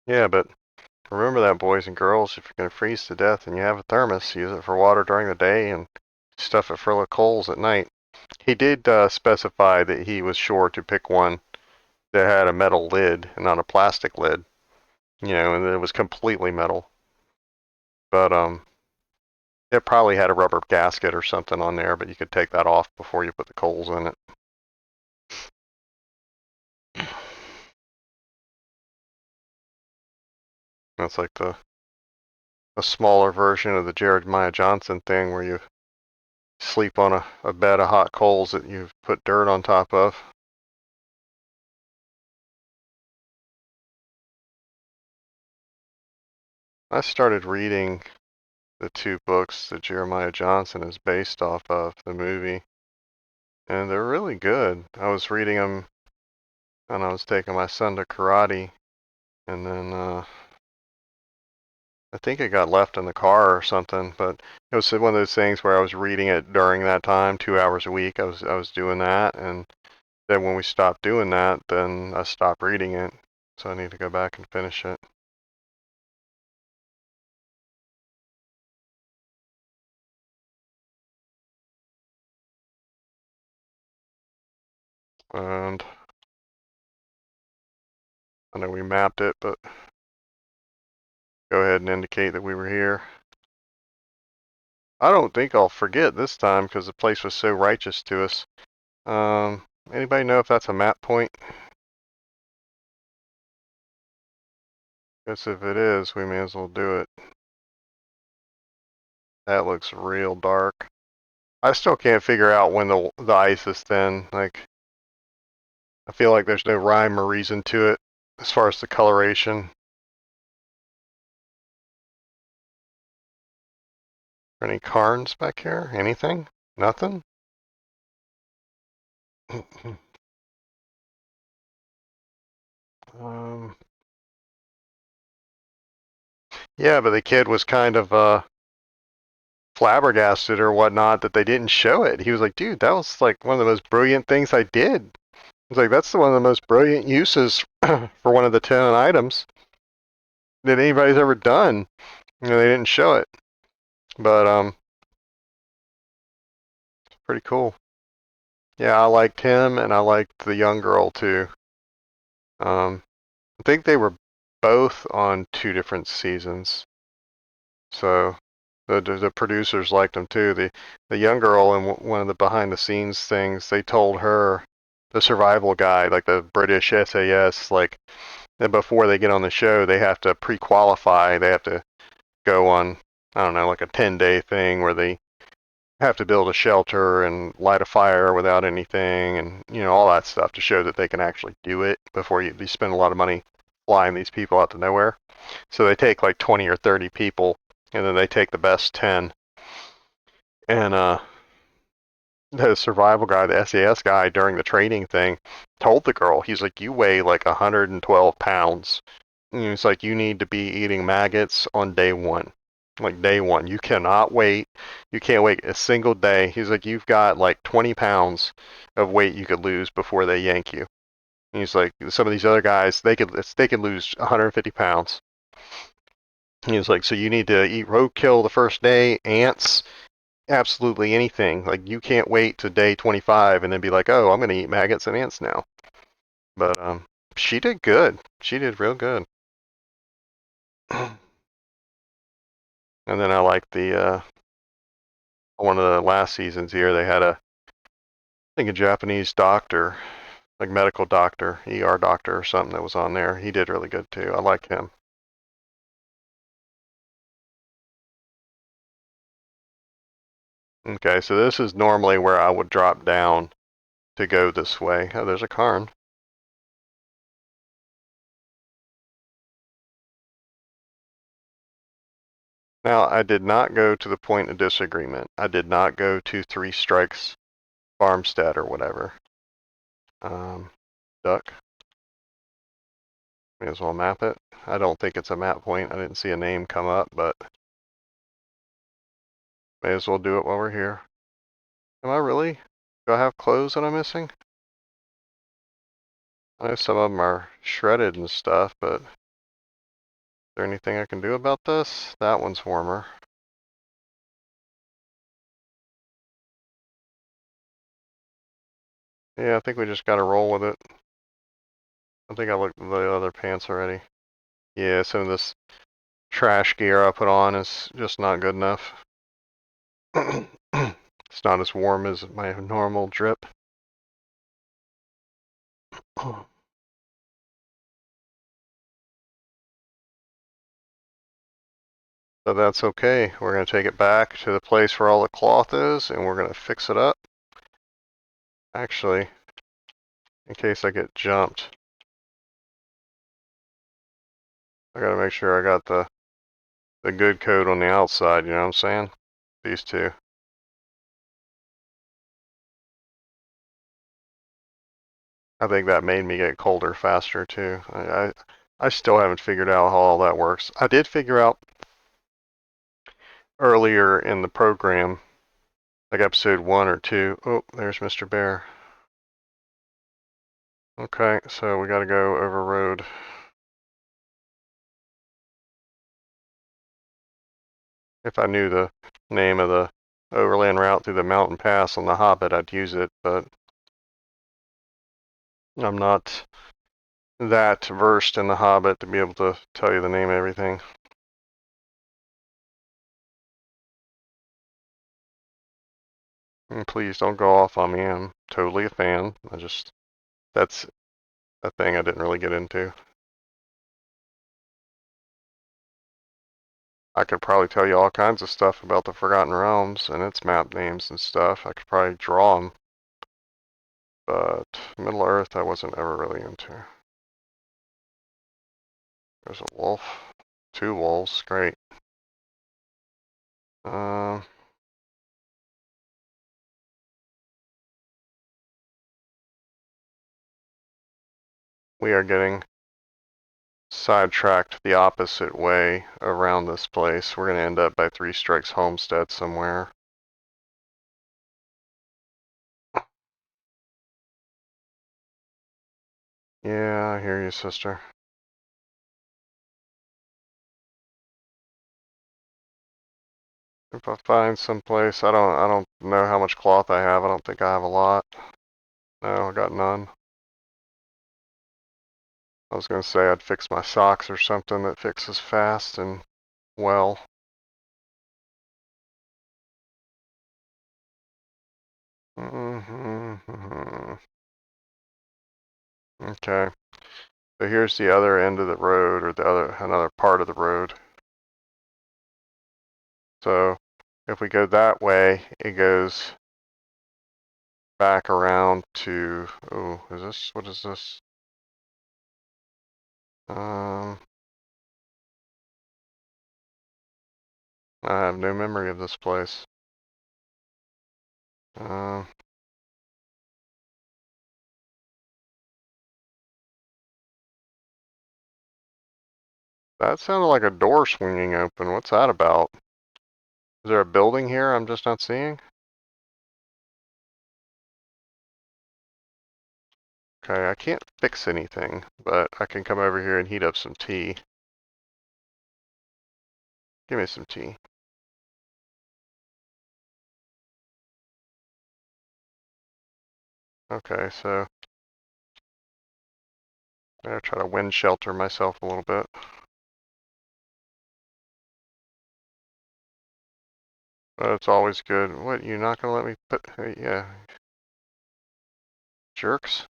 Yeah, but remember that, boys and girls, if you're going to freeze to death and you have a thermos, use it for water during the day and stuff it full of coals at night. He did specify that he was sure to pick one that had a metal lid and not a plastic lid, and it was completely metal. But it probably had a rubber gasket or something on there, but you could take that off before you put the coals in it. That's like the a smaller version of the Jeremiah Johnson thing where you sleep on a bed of hot coals that you've put dirt on top of. I started reading the two books that Jeremiah Johnson is based off of, the movie, and they're really good. I was reading them and I was taking my son to karate, and then I think it got left in the car or something, but it was one of those things where I was reading it during that time, 2 hours a week. I was doing that, and then when we stopped doing that, then I stopped reading it. So I need to go back and finish it. And I know we mapped it, but go ahead and indicate that we were here. I don't think I'll forget this time because the place was so righteous to us. Anybody know if that's a map point? Guess if it is, we may as well do it. That looks real dark. I still can't figure out when the ice is thin. Like, I feel like there's no rhyme or reason to it as far as the coloration. Any cairns back here? Anything? Nothing? um, yeah, but the kid was kind of flabbergasted or whatnot that they didn't show it. He was like, dude, that was like one of the most brilliant things I did. He's like, that's one of the most brilliant uses for one of the 10 items that anybody's ever done. They didn't show it. But it's pretty cool. Yeah, I liked him and I liked the young girl too. I think they were both on two different seasons. So the producers liked them too. The young girl in one of the behind the scenes things, they told her the survival guide, like the British SAS, like that before they get on the show, they have to pre-qualify. They have to go on, I don't know, like a 10-day thing where they have to build a shelter and light a fire without anything, and all that stuff to show that they can actually do it before you spend a lot of money flying these people out to nowhere. So they take like 20 or 30 people, and then they take the best 10. And the survival guy, the SAS guy, during the training thing, told the girl, he's like, you weigh like 112 pounds. And he's like, you need to be eating maggots on day one. Like day one. You cannot wait. You can't wait a single day. He's like, you've got like 20 pounds of weight you could lose before they yank you. And he's like, some of these other guys, they could lose 150 pounds. He was like, so you need to eat roadkill the first day, ants, absolutely anything. Like you can't wait to day 25 and then be like, oh, I'm gonna eat maggots and ants now. But she did good. She did real good. And then I like the one of the last seasons here. They had I think a Japanese doctor, like medical doctor, ER doctor or something that was on there. He did really good too. I like him. Okay, so this is normally where I would drop down to go this way. Oh, there's a cairn. Now, I did not go to the point of disagreement. I did not go to Three Strikes Farmstead or whatever. Um, Duck. May as well map it. I don't think it's a map point. I didn't see a name come up, but may as well do it while we're here. Am I really? Do I have clothes that I'm missing? I know some of them are shredded and stuff, but there anything I can do about this? That one's warmer. Yeah, I think we just gotta roll with it. I think I looked at the other pants already. Yeah, some of this trash gear I put on is just not good enough. It's not as warm as my normal drip. But that's okay. We're going to take it back to the place where all the cloth is, and we're going to fix it up. Actually, in case I get jumped, I got to make sure I got the good coat on the outside, you know what I'm saying? These two. I think that made me get colder faster too. I still haven't figured out how all that works. I did figure out earlier in the program, like episode 1 or 2. Oh, there's Mr. Bear. Okay, so we gotta go over road. If I knew the name of the overland route through the mountain pass on the Hobbit, I'd use it, but I'm not that versed in the Hobbit to be able to tell you the name of everything. And please don't go off on me. I'm totally a fan. That's a thing I didn't really get into. I could probably tell you all kinds of stuff about the Forgotten Realms and its map names and stuff. I could probably draw them, but Middle Earth I wasn't ever really into. There's a wolf. 2 wolves. Great. Um, we are getting sidetracked the opposite way around this place. We're going to end up by Three Strikes Homestead somewhere. Yeah, I hear you, sister. If I find some place, I don't know how much cloth I have. I don't think I have a lot. No, I got none. I was going to say I'd fix my socks or something that fixes fast and well. Okay. So here's the other end of the road, or another part of the road. So if we go that way, it goes back around to, oh, what is this? I have no memory of this place. Um, that sounded like a door swinging open. What's that about? Is there a building here I'm just not seeing? Okay, I can't fix anything, but I can come over here and heat up some tea. Give me some tea. Okay, so I'm gonna try to wind shelter myself a little bit. But it's always good. What, you're not gonna let me put, yeah, jerks?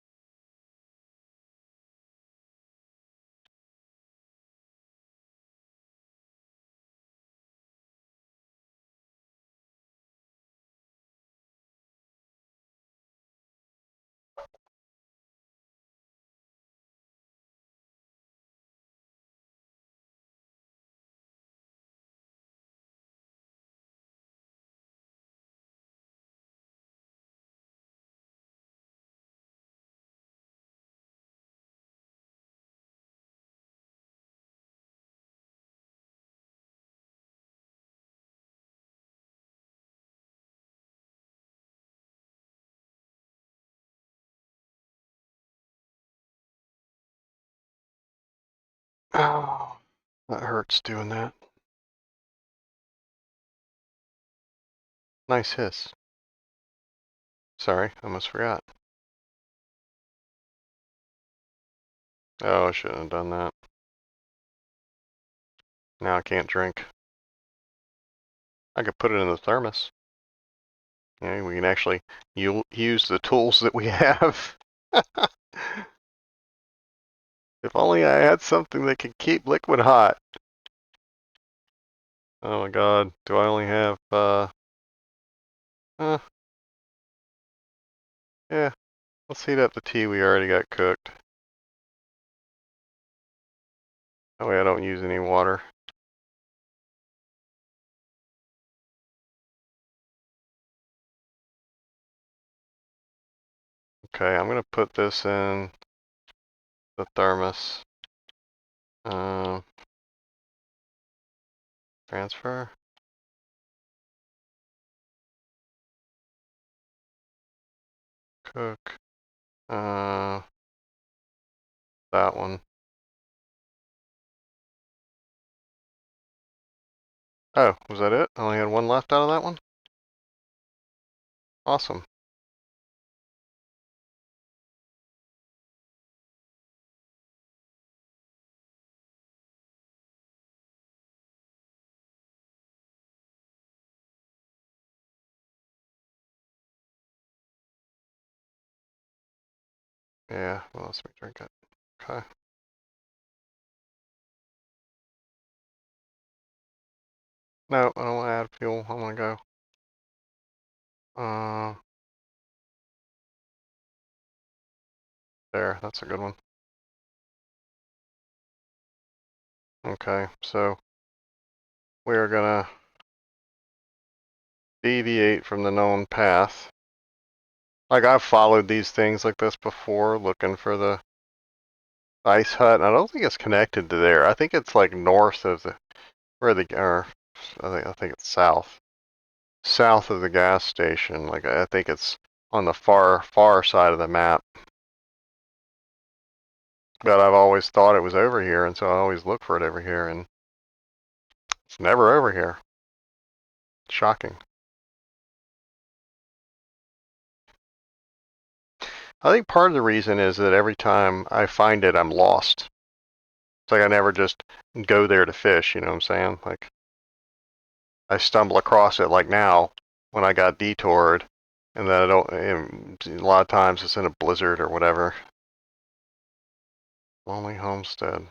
Oh. That hurts doing that. Nice hiss. Sorry, I almost forgot. Oh, I shouldn't have done that. Now I can't drink. I could put it in the thermos. Yeah, we can actually use the tools that we have. If only I had something that could keep liquid hot. Oh my god, do I only have, yeah, let's heat up the tea we already got cooked. That way I don't use any water. Okay, I'm gonna put this in the thermos. Transfer. Cook. That one. Oh, was that it? I only had one left out of that one? Awesome. Yeah, well, let's me drink it. Okay. No, I don't want to add fuel. I want to go. There, that's a good one. Okay, so we are gonna deviate from the known path. Like I've followed these things like this before, looking for the ice hut. And I don't think it's connected to there. I think it's like north of the where the or I think it's south of the gas station. Like I think it's on the far side of the map. But I've always thought it was over here, and so I always look for it over here, and it's never over here. Shocking. I think part of the reason is that every time I find it, I'm lost. It's like I never just go there to fish, you know what I'm saying? Like I stumble across it like now when I got detoured, and then I don't, and a lot of times it's in a blizzard or whatever. Lonely Homestead.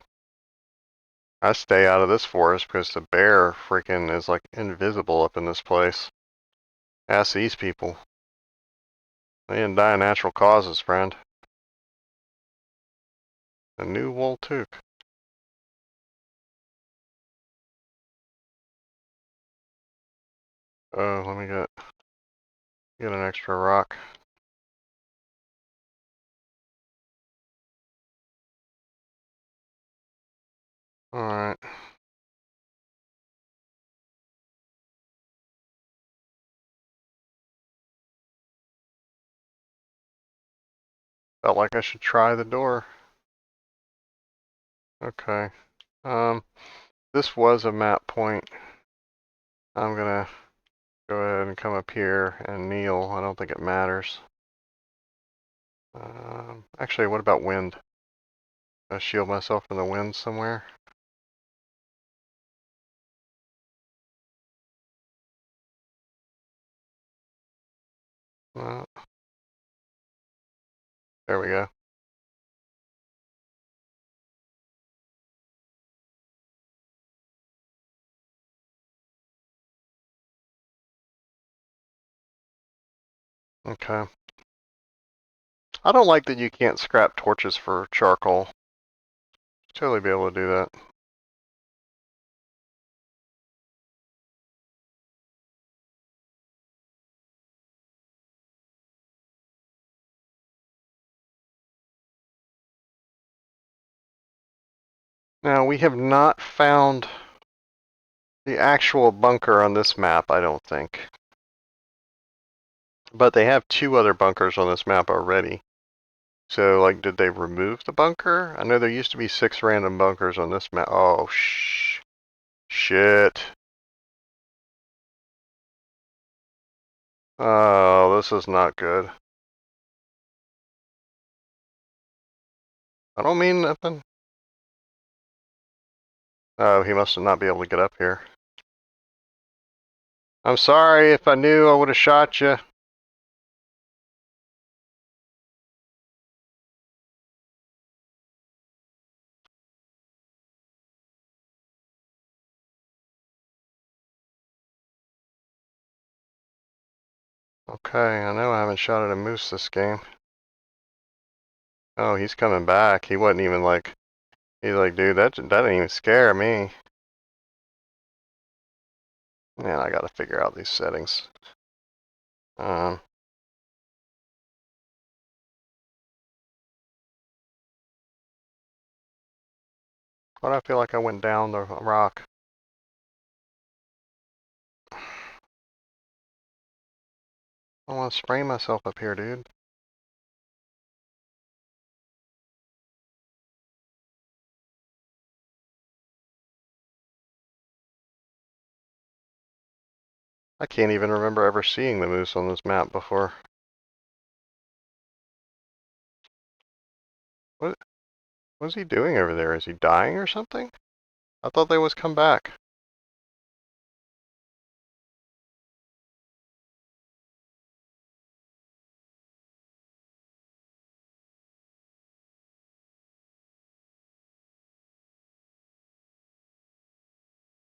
I stay out of this forest because the bear freaking is like invisible up in this place. Ask these people. They didn't die of natural causes, friend. A new wool toque. Oh, let me get an extra rock. Alright. Felt like I should try the door. Okay. This was a map point. I'm gonna go ahead and come up here and kneel. I don't think it matters. Actually, what about wind? I shield myself from the wind somewhere. Uh, there we go. Okay. I don't like that you can't scrap torches for charcoal. Totally be able to do that. Now, we have not found the actual bunker on this map, I don't think. But they have two other bunkers on this map already. So, like, did they remove the bunker? I know there used to be 6 random bunkers on this map. Oh, shit. Oh, this is not good. I don't mean nothing. Oh, he must not be able to get up here. I'm sorry. If I knew, I would have shot you. Okay, I know I haven't shot at a moose this game. Oh, he's coming back. He wasn't even like... He's like, dude, that didn't even scare me. Man, I gotta figure out these settings. Why do I feel like I went down the rock? I want to spray myself up here, dude. I can't even remember ever seeing the moose on this map before. What was he doing over there? Is he dying or something? I thought they was come back.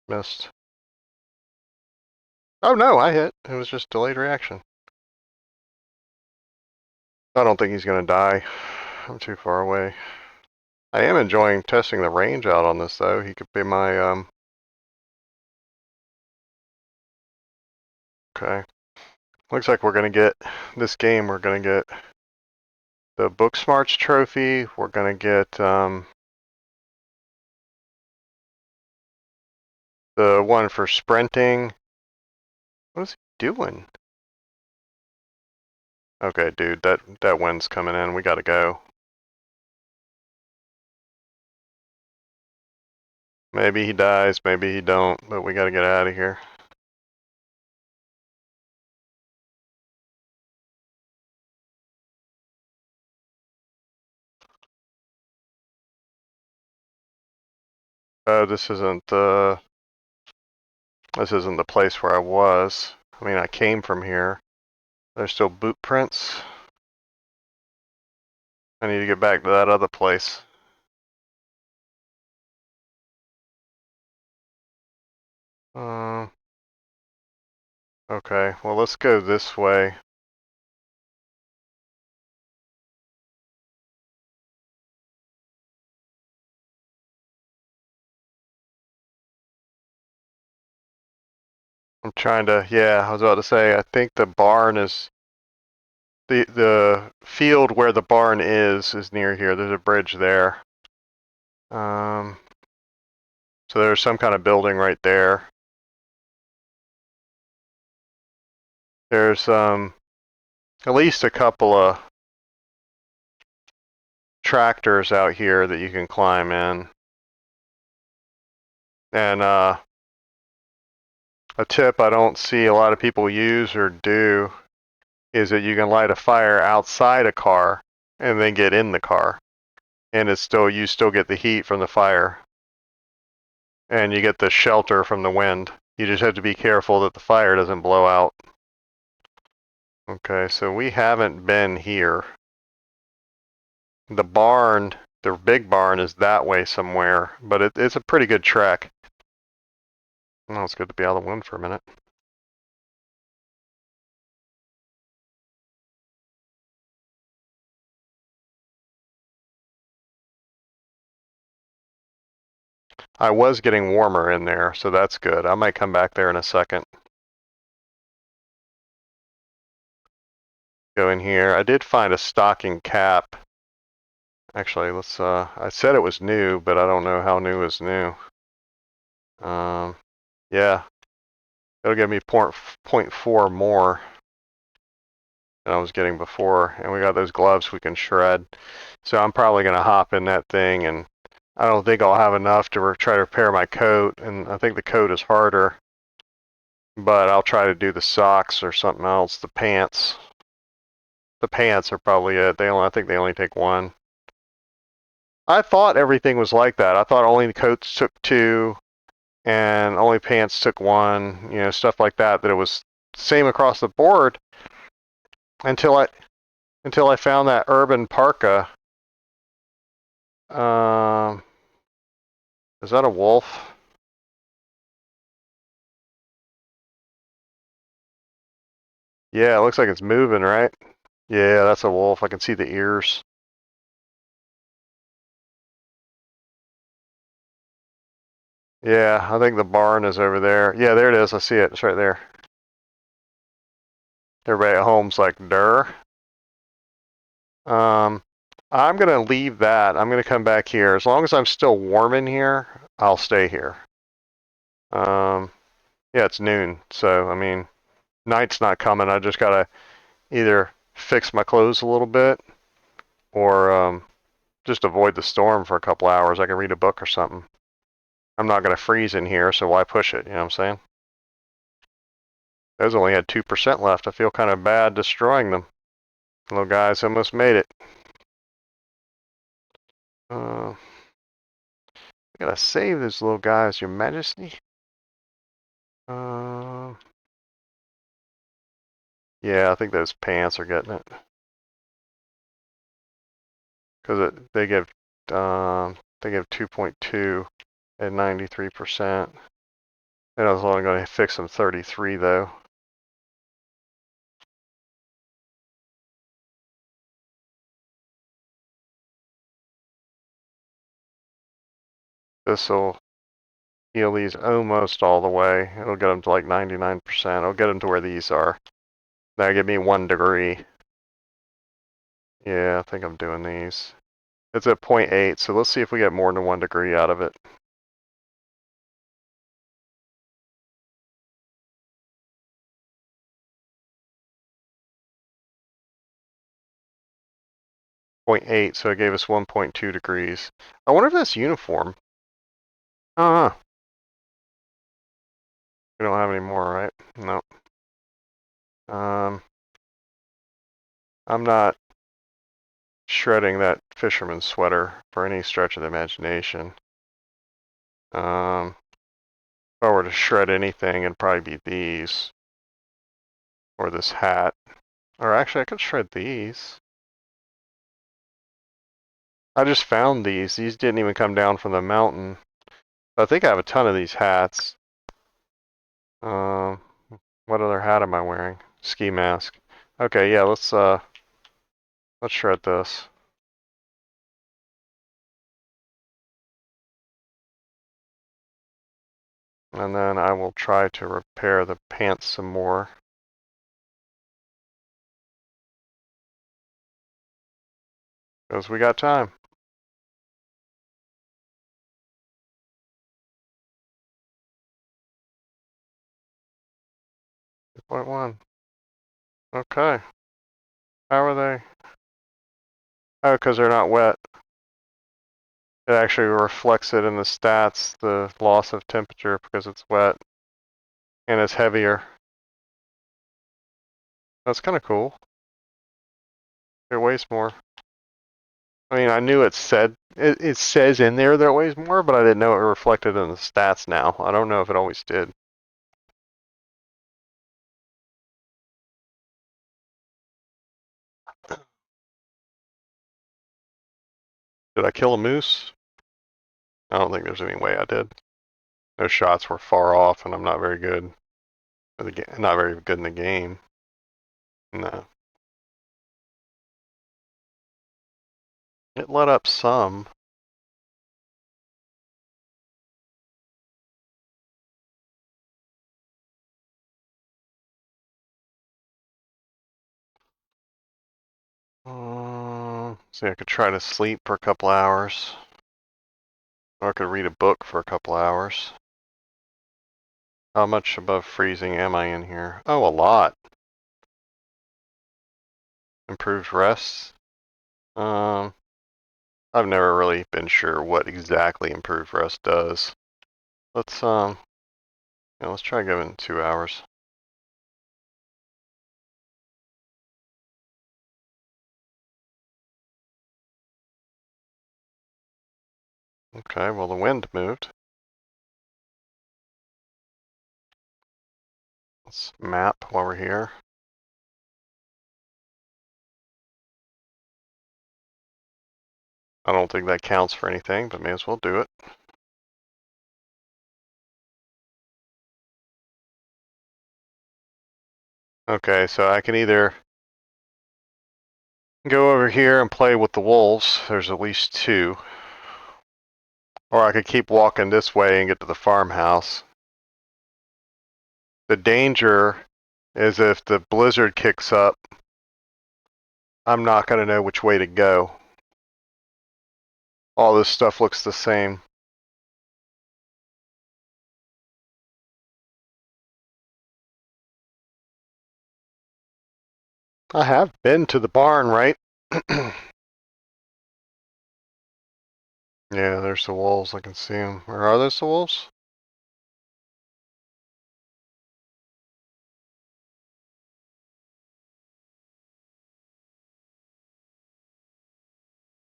Missed. Oh no, I hit. It was just delayed reaction. I don't think he's gonna die. I'm too far away. I am enjoying testing the range out on this though. He could be my Okay. Looks like we're gonna get this game. We're gonna get the Book Smarts trophy. We're gonna get the one for sprinting. What is he doing? Okay, dude, that wind's coming in. We gotta go. Maybe he dies, maybe he don't, but we gotta get out of here. This isn't the place where I was. I mean, I came from here. There's still boot prints. I need to get back to that other place. Okay, well, let's go this way. I'm trying to, yeah, I was about to say, I think the barn is, the field where the barn is near here. There's a bridge there. So there's some kind of building right there. There's at least a couple of tractors out here that you can climb in. And a tip I don't see a lot of people use or do is that you can light a fire outside a car and then get in the car. And it's still, you still get the heat from the fire. And you get the shelter from the wind. You just have to be careful that the fire doesn't blow out. Okay, so we haven't been here. The barn, the big barn is that way somewhere, but it's a pretty good trek. Oh, it's good to be out of the wind for a minute. I was getting warmer in there, so that's good. I might come back there in a second. Go in here. I did find a stocking cap. Actually, let's, I said it was new, but I don't know how new is new. Yeah. It'll give me 0.4 more. than I was getting before. And we got those gloves we can shred. So I'm probably going to hop in that thing, and I don't think I'll have enough to try to repair my coat. And I think the coat is harder, but I'll try to do the socks or something else. The pants. The pants are probably it. I think they only take one. I thought everything was like that. I thought only the coats took two and only pants took one, stuff like that, that it was same across the board until I found that urban parka. Um, is that a wolf? Yeah, it looks like it's moving, right? Yeah, that's a wolf. I can see the ears. Yeah, I think the barn is over there. Yeah, there it is. I see it. It's right there. Everybody at home's like, "Durr." Um, I'm gonna leave that. I'm gonna come back here. As long as I'm still warm in here, I'll stay here. Um, yeah, it's noon, so I mean, night's not coming. I just gotta either fix my clothes a little bit or just avoid the storm for a couple hours. I can read a book or something. I'm not gonna freeze in here, so why push it? You know what I'm saying? Those only had 2% left. I feel kind of bad destroying them. Little guys almost made it. I gotta save those little guys, Your Majesty. Uh, yeah, I think those pants are getting it. Because they give 2.2 at 93%. And I was only going to fix them 33 though. This will heal these almost all the way. It'll get them to like 99%. It'll get them to where these are. That'll give me 1 degree. Yeah, I think I'm doing these. It's at 0.8, so let's see if we get more than 1 degree out of it. .8, so it gave us 1.2 degrees. I wonder if that's uniform. Uh-huh. We don't have any more, right? No. I'm not shredding that fisherman's sweater for any stretch of the imagination. If I were to shred anything, it'd probably be these. Or this hat. Or actually, I could shred these. I just found these. These didn't even come down from the mountain. I think I have a ton of these hats. Um, what other hat am I wearing? Ski mask. Okay, yeah, let's shred this. And then I will try to repair the pants some more. Because we got time. 2.1. Okay. How are they? Oh, because they're not wet. It actually reflects it in the stats, the loss of temperature, because it's wet. And it's heavier. That's kind of cool. It weighs more. I mean, I knew it says in there that it weighs more, but I didn't know it reflected in the stats now. I don't know if it always did. Did I kill a moose? I don't think there's any way I did. Those shots were far off, and I'm not very good. Not very good in the game. No. It let up some. See, I could try to sleep for a couple hours. Or I could read a book for a couple hours. How much above freezing am I in here? Oh, a lot. Improved rest. I've never really been sure what exactly improved rest does. Let's let's try giving 2 hours. Okay, well the wind moved. Let's map while we're here. I don't think that counts for anything, but may as well do it. Okay, so I can either go over here and play with the wolves. There's at least two. Or I could keep walking this way and get to the farmhouse. The danger is if the blizzard kicks up, I'm not going to know which way to go. All this stuff looks the same. I have been to the barn, right? Yeah, there's the wolves. I can see them. Or are those the wolves?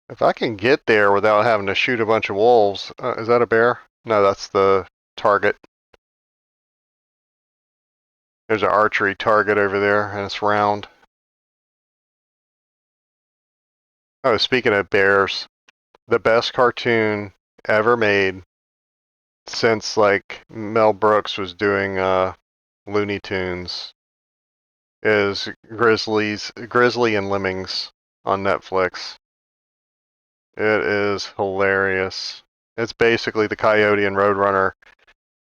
If I can get there without having to shoot a bunch of wolves, is that a bear? No, that's the target. There's an archery target over there, and it's round. Oh, speaking of bears, the best cartoon ever made since like Mel Brooks was doing Looney Tunes is Grizzly and Lemmings on Netflix. It is hilarious. It's basically the Coyote and Roadrunner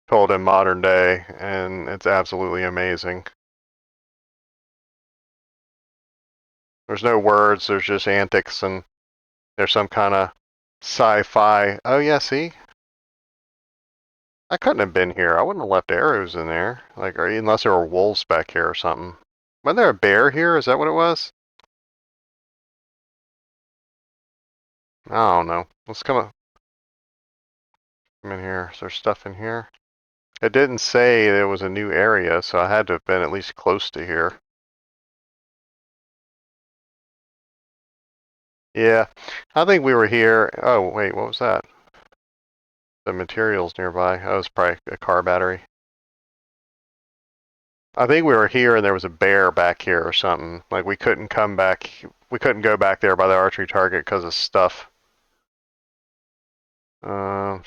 told in modern day, and it's absolutely amazing. There's no words, there's just antics, and there's some kind of sci-fi. Oh yeah, see? I couldn't have been here. I wouldn't have left arrows in there. Like, or unless there were wolves back here or something. Wasn't there a bear here? Is that what it was? I don't know. Let's come in here. Is there stuff in here? It didn't say there was a new area, so I had to have been at least close to here. Yeah, I think we were here. Oh, wait, what was that? The materials nearby. Oh, it was probably a car battery. I think we were here and there was a bear back here or something. Like we couldn't come back. We couldn't go back there by the archery target because of stuff.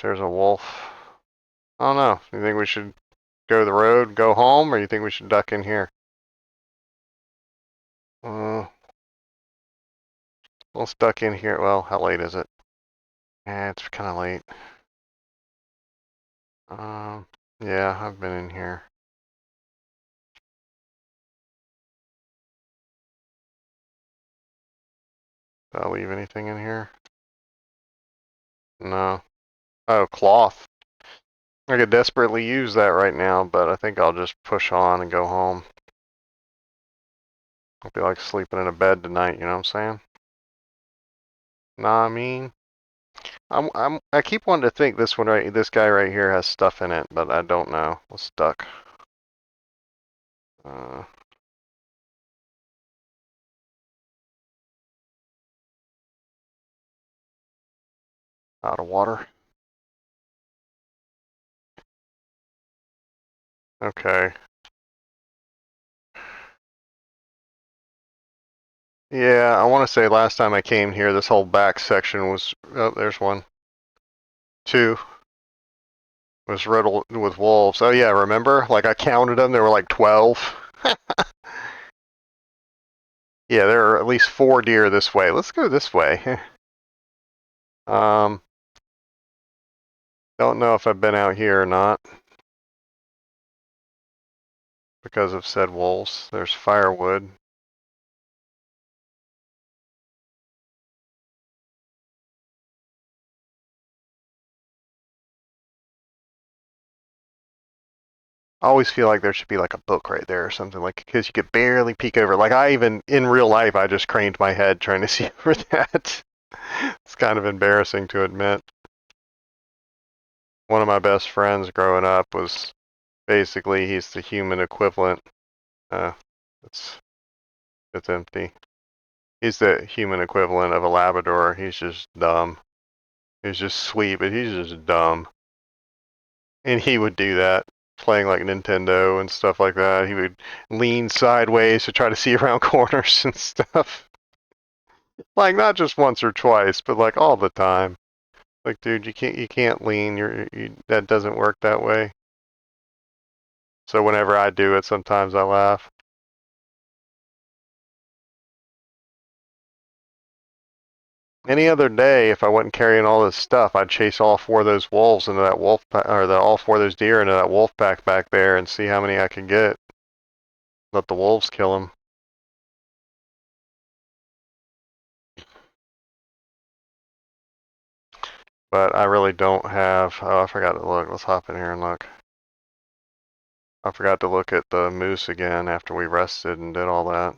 There's a wolf. I don't know. You think we should go the road, go home, or you think we should duck in here? Uh, let's duck in here. Well, how late is it? Yeah, it's kind of late. Um, yeah, I've been in here. Did I leave anything in here? No. Oh, cloth. I could desperately use that right now, but I think I'll just push on and go home. I'll be like sleeping in a bed tonight, you know what I'm saying? Nah, I mean, I keep wanting to think this guy right here has stuff in it, but I don't know. Let's duck. Uh, out of water. Okay. Yeah, I want to say last time I came here, this whole back section was, oh, there's one. Two was riddled with wolves. Oh yeah, remember? Like I counted them, there were like 12. Yeah, there are at least 4 deer this way. Let's go this way. um, don't know if I've been out here or not because of said wolves. There's firewood. I always feel like there should be like a book right there or something, like because you could barely peek over. Like I even in real life, I just craned my head trying to see over that. It's kind of embarrassing to admit. One of my best friends growing up was basically he's the human equivalent. Uh, it's it's empty. He's the human equivalent of a Labrador. He's just dumb. He's just sweet, but he's just dumb. And he would do that, playing like Nintendo and stuff like that. He would lean sideways to try to see around corners and stuff. Like not just once or twice, but like all the time. Like, dude, you can't lean. That doesn't work that way. So whenever I do it, sometimes I laugh. Any other day, if I wasn't carrying all this stuff, I'd chase all four of those wolves into that wolf pack, or all four of those deer into that wolf pack back there, and see how many I could get. Let the wolves kill them. But I really don't have. Oh, I forgot to look. Let's hop in here and look. I forgot to look at the moose again after we rested and did all that.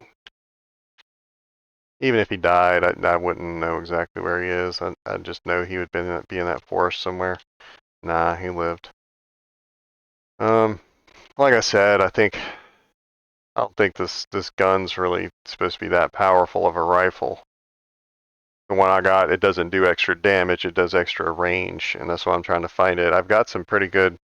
Even if he died, I wouldn't know exactly where he is. I'd just know he would be in that forest somewhere. Nah, he lived. Um, like I said, I don't think this gun's really supposed to be that powerful of a rifle. The one I got, it doesn't do extra damage, it does extra range, and that's why I'm trying to find it. I've got some pretty good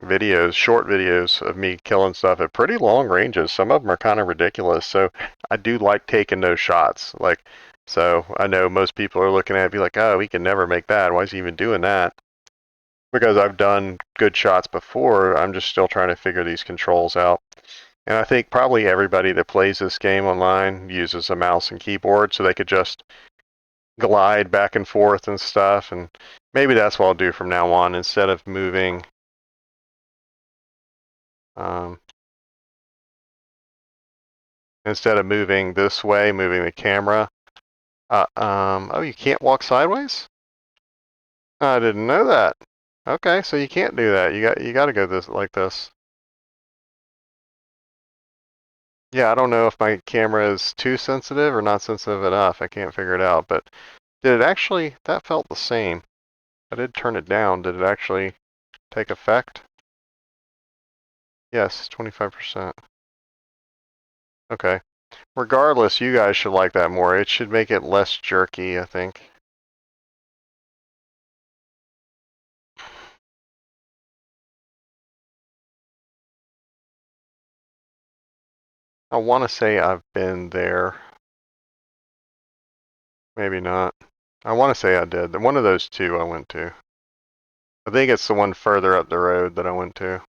videos, short videos of me killing stuff at pretty long ranges. Some of them are kind of ridiculous, so I do like taking those shots. Like, so I know most people are looking at it be like, oh, he can never make that. Why is he even doing that? Because I've done good shots before, I'm just still trying to figure these controls out. And I think probably everybody that plays this game online uses a mouse and keyboard so they could just glide back and forth and stuff. And maybe that's what I'll do from now on instead of moving. Um, Instead of moving this way, moving the camera. Oh, you can't walk sideways? I didn't know that. Okay, so you can't do that. You got to go this like this. Yeah, I don't know if my camera is too sensitive or not sensitive enough. I can't figure it out. But did it actually? That felt the same. I did turn it down. Did it actually take effect? Yes, 25%. Okay. Regardless, you guys should like that more. It should make it less jerky, I think. I want to say I've been there. Maybe not. I want to say I did. One of those two I went to. I think it's the one further up the road that I went to.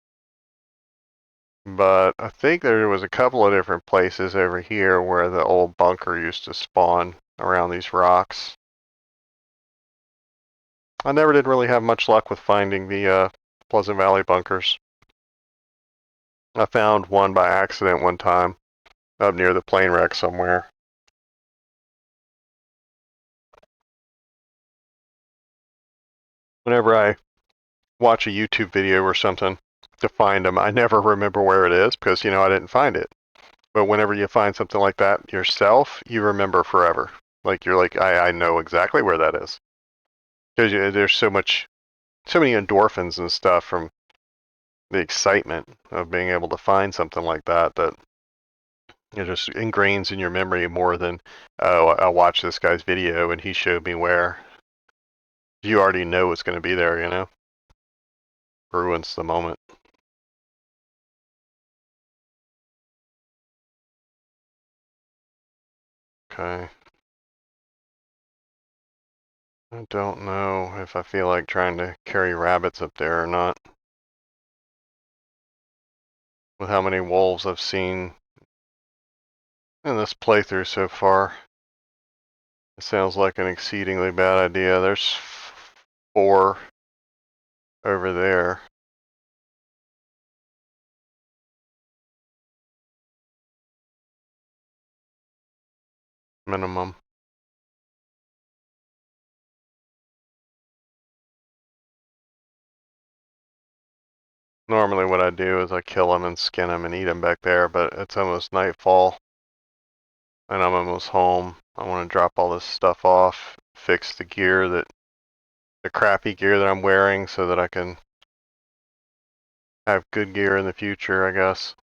But I think there was a couple of different places over here where the old bunker used to spawn around these rocks. I never did really have much luck with finding the Pleasant Valley bunkers. I found one by accident one time up near the plane wreck somewhere. Whenever I watch a YouTube video or something to find them, I never remember where it is because, I didn't find it. But whenever you find something like that yourself, you remember forever. Like you're like, I know exactly where that is. Because there's so many endorphins and stuff from the excitement of being able to find something like that that it just ingrains in your memory more than, oh, I watched this guy's video and he showed me where. You already know it's going to be there. Ruins the moment. Okay. I don't know if I feel like trying to carry rabbits up there or not. With how many wolves I've seen in this playthrough so far. It sounds like an exceedingly bad idea. There's four over there. Minimum. Normally what I do is I kill them and skin them and eat them back there, but it's almost nightfall and I'm almost home. I want to drop all this stuff off, fix the gear the crappy gear that I'm wearing so that I can have good gear in the future, I guess.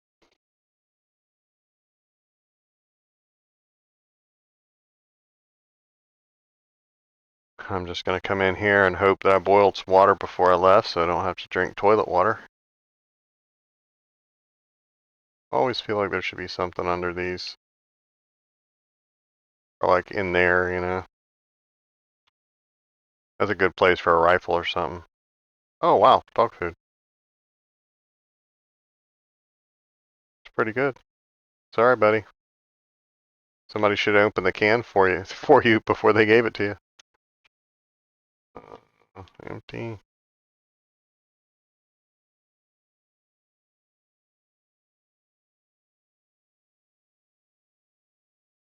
I'm just going to come in here and hope that I boiled some water before I left so I don't have to drink toilet water. I always feel like there should be something under these. Or like in there, you know. That's a good place for a rifle or something. Oh wow, dog food. It's pretty good. Sorry, buddy. Somebody should open the can for you before they gave it to you. Empty.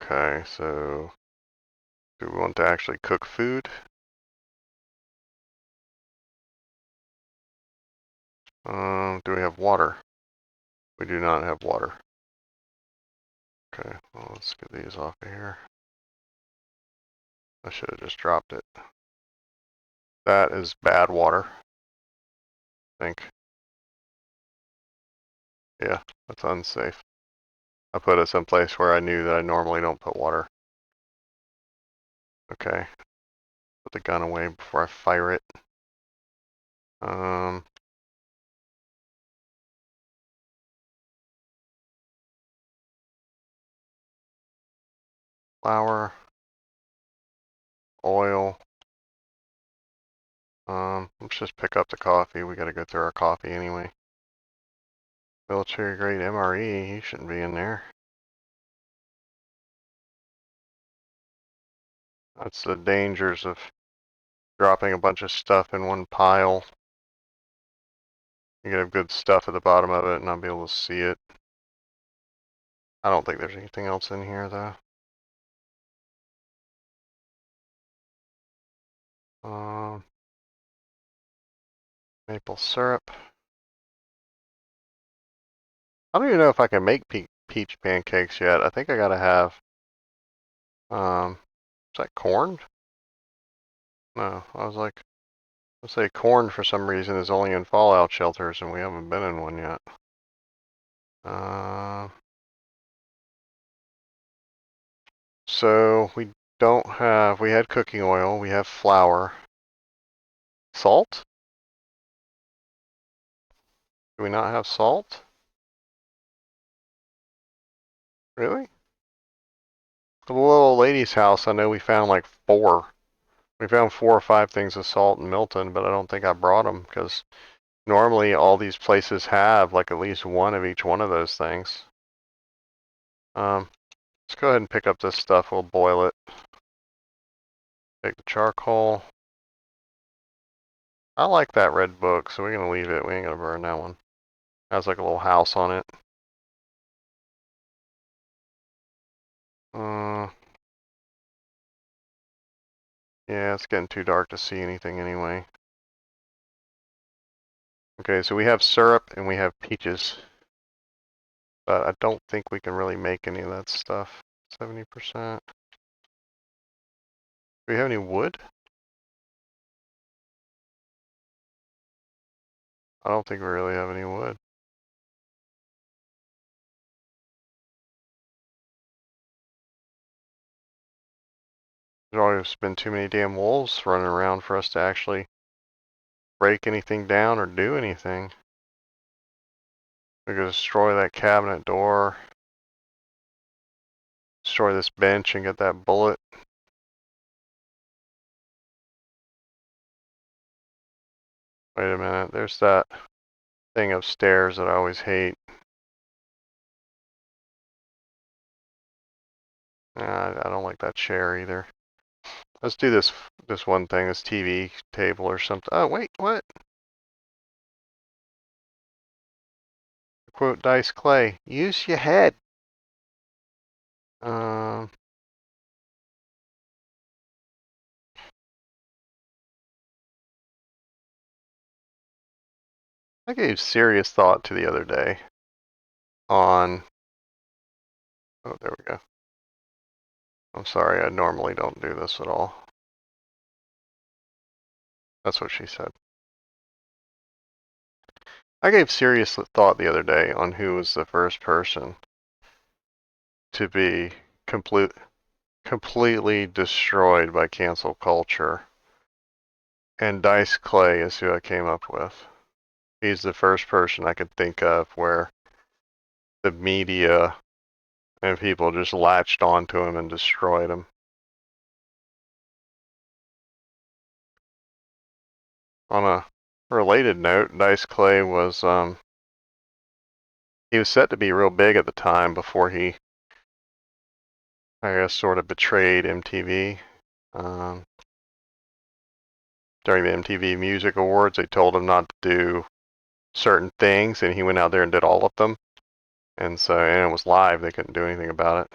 Okay, so do we want to actually cook food? Do we have water? We do not have water. Okay, well, let's get these off of here. I should have just dropped it. That is bad water, I think. Yeah, that's unsafe. I put it someplace where I knew that I normally don't put water. Okay, put the gun away before I fire it. Um, Flour, oil. Let's just pick up the coffee. We gotta go through our coffee anyway. Military grade MRE, he shouldn't be in there. That's the dangers of dropping a bunch of stuff in one pile. You can have good stuff at the bottom of it and not be able to see it. I don't think there's anything else in here though. Maple syrup. I don't even know if I can make peach pancakes yet. I think I gotta have, is that corn? No, I was like, let's say corn for some reason is only in fallout shelters and we haven't been in one yet. So we had cooking oil, we have flour. Salt? Do we not have salt? Really? The little lady's house, I know we found like 4. We found 4 or 5 things of salt in Milton, but I don't think I brought them because normally all these places have like at least one of each one of those things. Let's go ahead and pick up this stuff. We'll boil it. Take the charcoal. I like that red book, so we're gonna leave it. We ain't gonna burn that one. It has like a little house on it. Uh, yeah, it's getting too dark to see anything anyway. Okay, so we have syrup and we have peaches. But I don't think we can really make any of that stuff. 70%. Do we have any wood? I don't think we really have any wood. There's always been too many damn wolves running around for us to actually break anything down or do anything. We could destroy that cabinet door, destroy this bench and get that bullet. Wait a minute, there's that thing upstairs that I always hate. I don't like that chair either. Let's do this one thing, this TV table or something. Oh wait, what? Quote Dice Clay, use your head. Um, I gave serious thought to the other day on. Oh, there we go. I'm sorry, I normally don't do this at all. That's what she said. I gave serious thought the other day on who was the first person to be completely destroyed by cancel culture. And Dice Clay is who I came up with. He's the first person I could think of where the media and people just latched onto him and destroyed him. On a related note, Dice Clay was he was set to be real big at the time before he, I guess, sort of betrayed MTV. Um, during the MTV Music Awards, they told him not to do certain things, and he went out there and did all of them. And it was live; they couldn't do anything about it.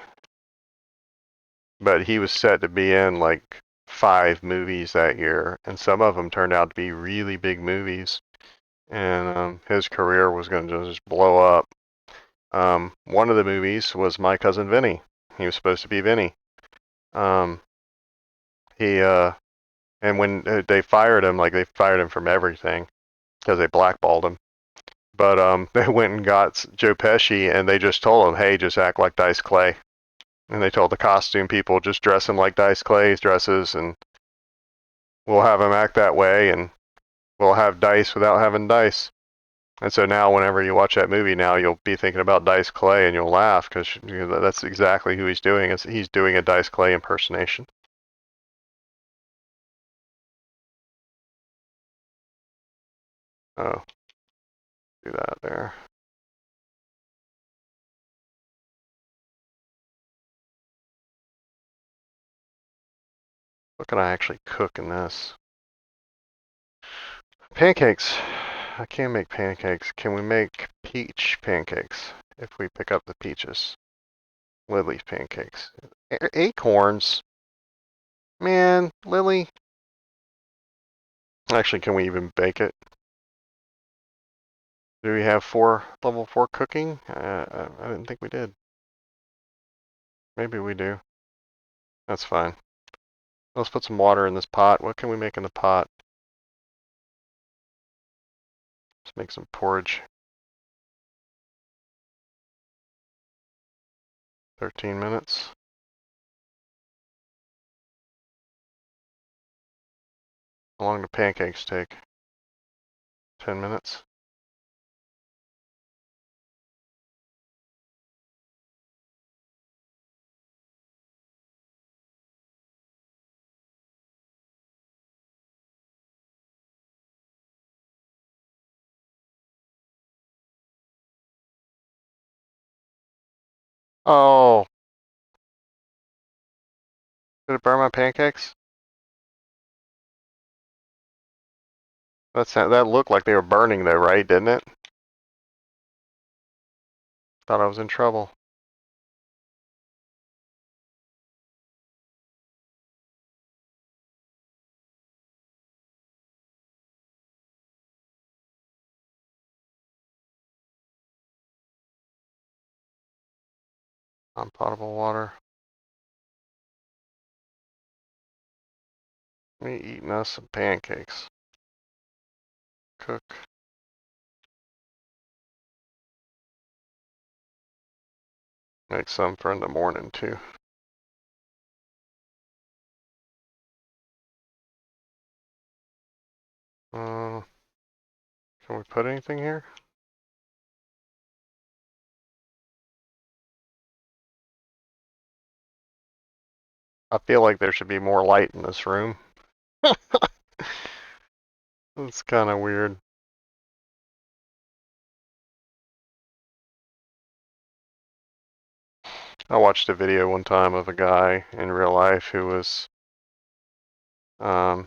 But he was set to be in like 5 movies that year, and some of them turned out to be really big movies. And his career was going to just blow up. One of the movies was My Cousin Vinny. He was supposed to be Vinny. Um, he and when they fired him, like they fired him from everything because they blackballed him. But they went and got Joe Pesci, and they just told him, "Hey, just act like Dice Clay." And they told the costume people, "Just dress him like Dice Clay's dresses, and we'll have him act that way, and we'll have Dice without having Dice." And so now, whenever you watch that movie, now you'll be thinking about Dice Clay, and you'll laugh because that's exactly who he's doing. He's doing a Dice Clay impersonation. Oh, do that there. What can I actually cook in this? Pancakes. I can't make pancakes. Can we make peach pancakes if we pick up the peaches? Lily's pancakes. Acorns. Man, Lily. Actually, can we even bake it? Do we have level 4 cooking? I didn't think we did. Maybe we do. That's fine. Let's put some water in this pot. What can we make in the pot? Let's make some porridge. 13 minutes. How long do pancakes take? 10 minutes. Oh, did it burn my pancakes? That looked like they were burning though, right? Didn't it? Thought I was in trouble. On potable water. Me eating us some pancakes. Cook. Make some for in the morning too. Can we put anything here? I feel like there should be more light in this room. It's kind of weird. I watched a video one time of a guy in real life who was, I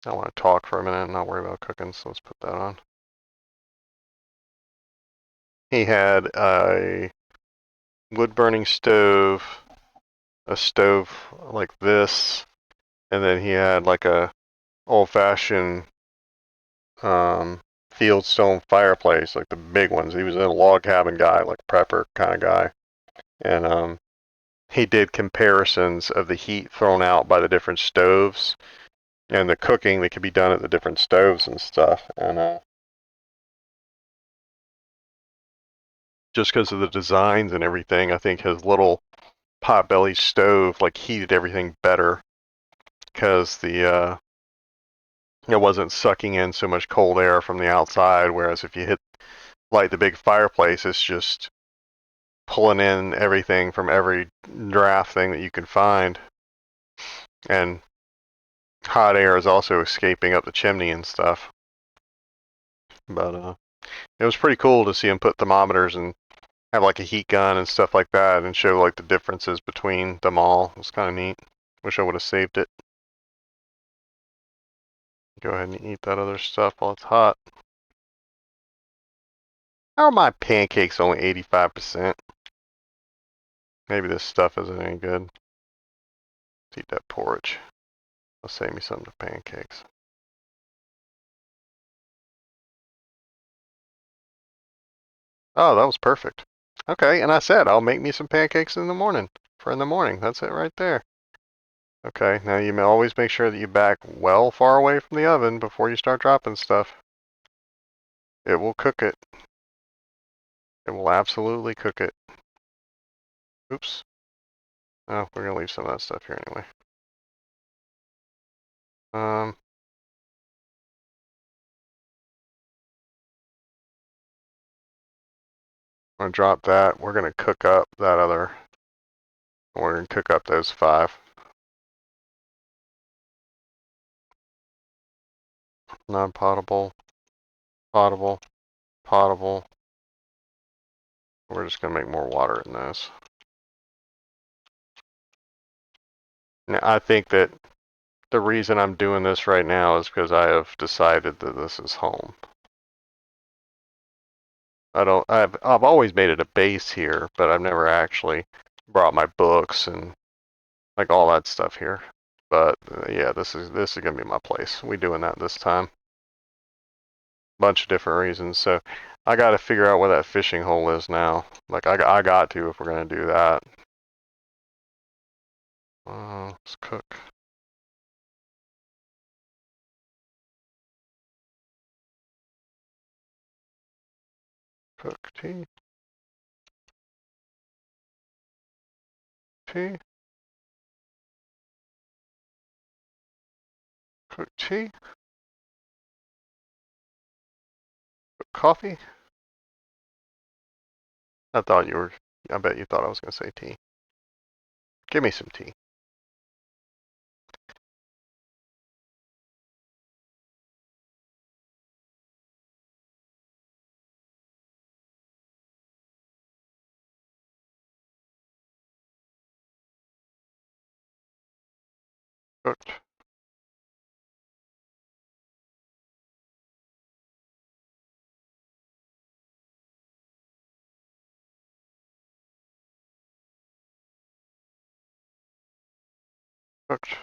want to talk for a minute and not worry about cooking, so let's put that on. He had a wood burning stove, a stove like this, and then he had like a old fashioned Fieldstone fireplace, like the big ones. He was a log cabin guy, like prepper kind of guy, and he did comparisons of the heat thrown out by the different stoves and the cooking that could be done at the different stoves and stuff. And just because of the designs and everything, I think his little potbelly stove like heated everything better because the it wasn't sucking in so much cold air from the outside. Whereas if you light the big fireplace, it's just pulling in everything from every draft thing that you can find, and hot air is also escaping up the chimney and stuff. But it was pretty cool to see him put thermometers and have like a heat gun and stuff like that, and show like the differences between them all. It was kind of neat. Wish I would have saved it. Go ahead and eat that other stuff while it's hot. How are my pancakes only 85%? Maybe this stuff isn't any good. Let's eat that porridge. I'll save me some of the pancakes. Oh, that was perfect. Okay, and I said I'll make me some pancakes in the morning. For in the morning. That's it right there. Okay, now you may always make sure that you back well far away from the oven before you start dropping stuff. It will cook it. It will absolutely cook it. Oops. Oh, we're gonna leave some of that stuff here anyway. Um, I'm gonna drop that. We're gonna cook up that other. We're gonna cook up those 5. Non-potable, potable, potable. We're just gonna make more water in those. Now, I think that the reason I'm doing this right now is because I have decided that this is home. I've always made it a base here, but I've never actually brought my books and like all that stuff here. But yeah, this is gonna be my place. We doing that this time. Bunch of different reasons. So I got to figure out where that fishing hole is now. Like I got to if we're gonna do that. Let's cook. Cook tea. Tea. Cook tea. Cook coffee. I thought you were. I bet you thought I was gonna say tea. Give me some tea. Cooked. Cooked.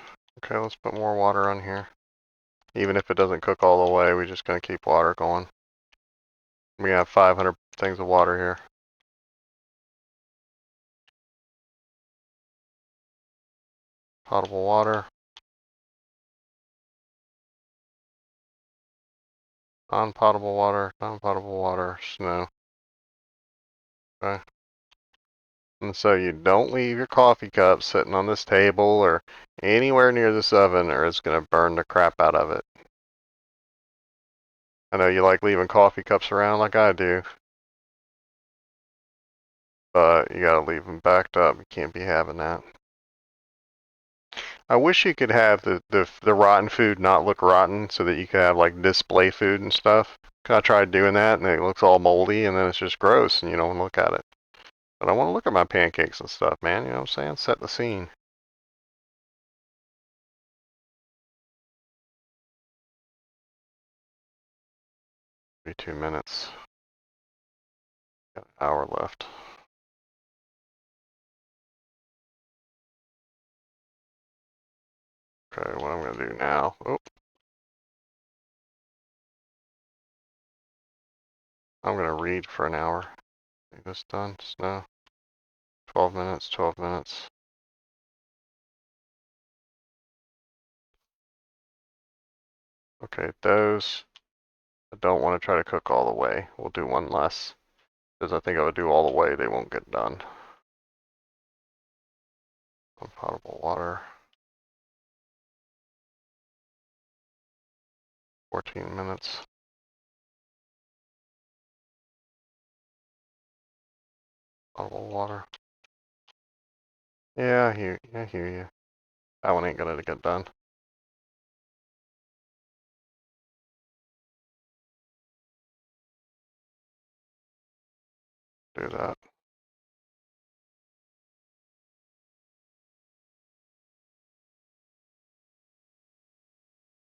Okay, let's put more water on here. Even if it doesn't cook all the way, we're just gonna keep water going. We have 500 things of water here. Potable water. Non-potable water. Non-potable water. Snow. Okay. And so you don't leave your coffee cup sitting on this table or anywhere near this oven or it's going to burn the crap out of it. I know you like leaving coffee cups around like I do, but you got to leave them backed up. You can't be having that. I wish you could have the rotten food not look rotten so that you could have like display food and stuff. I tried doing that and it looks all moldy and then it's just gross and you don't look at it. But I want to look at my pancakes and stuff, man. You know what I'm saying? Set the scene. 2 minutes. Got an hour left. Okay, what I'm gonna do now. Oh, I'm gonna read for an hour. Get this done. No. 12 minutes, 12 minutes. Okay, those. I don't want to try to cook all the way. We'll do one less. Because I think I would do all the way, they won't get done. Potable water. 14 minutes. Potable water. Yeah, I hear you. That one ain't gonna get done. Do that.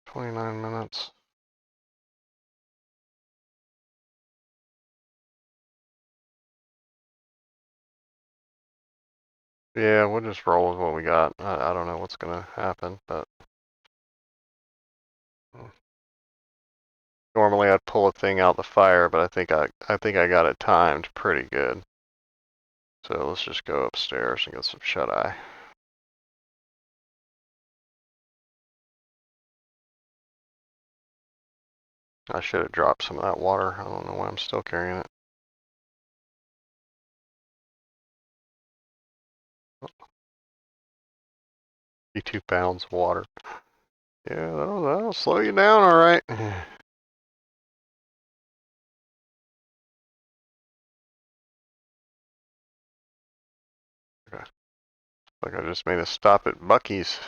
29 minutes. Yeah, we'll just roll with what we got. I don't know what's gonna happen, but normally I'd pull a thing out the fire, but I think I got it timed pretty good. So let's just go upstairs and get some shut-eye. I should have dropped some of that water. I don't know why I'm still carrying it. 52 pounds of water. Yeah, that'll slow you down, all right. Okay. Like I just made a stop at Buc-ee's.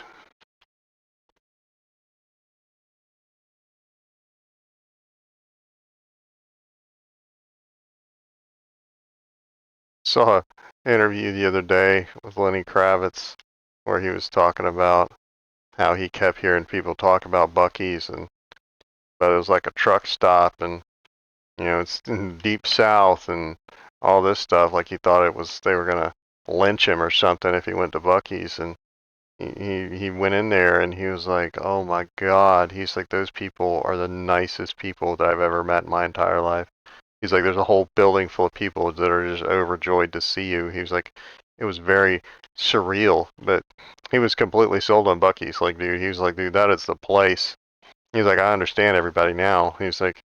Saw an interview the other day with Lenny Kravitz where he was talking about how he kept hearing people talk about Buc-ee's and but it was like a truck stop and it's in deep south and all this stuff. Like he thought it was they were gonna lynch him or something if he went to Buc-ee's and he went in there and he was like, oh my God. He's like, those people are the nicest people that I've ever met in my entire life. He's like, there's a whole building full of people that are just overjoyed to see you. He was like, it was very surreal, but he was completely sold on Buc-ee's. Like, dude, he was like, dude, that is the place. He's like, I understand everybody now. He's like,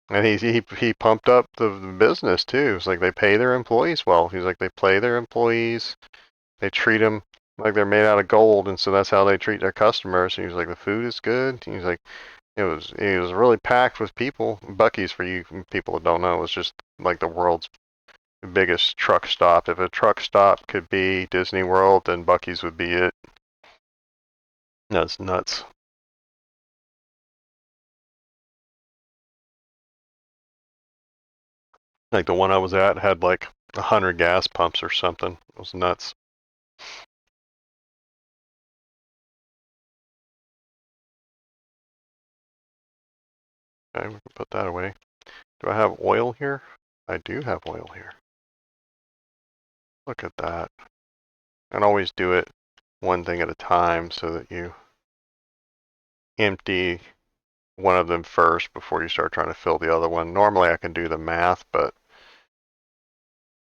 and he pumped up the business too. It's like they pay their employees well. He's like, they pay their employees. They treat them like they're made out of gold, and so that's how they treat their customers. And he's like, the food is good. He's like, it was really packed with people. Buc-ee's, for you people that don't know, was just like the world's biggest truck stop. If a truck stop could be Disney World, then Buc-ee's would be it. That's nuts. Like the one I was at had like 100 gas pumps or something. It was nuts. Okay, we can put that away. Do I have oil here? I do have oil here. Look at that. And always do it one thing at a time so that you empty one of them first before you start trying to fill the other one. Normally I can do the math, but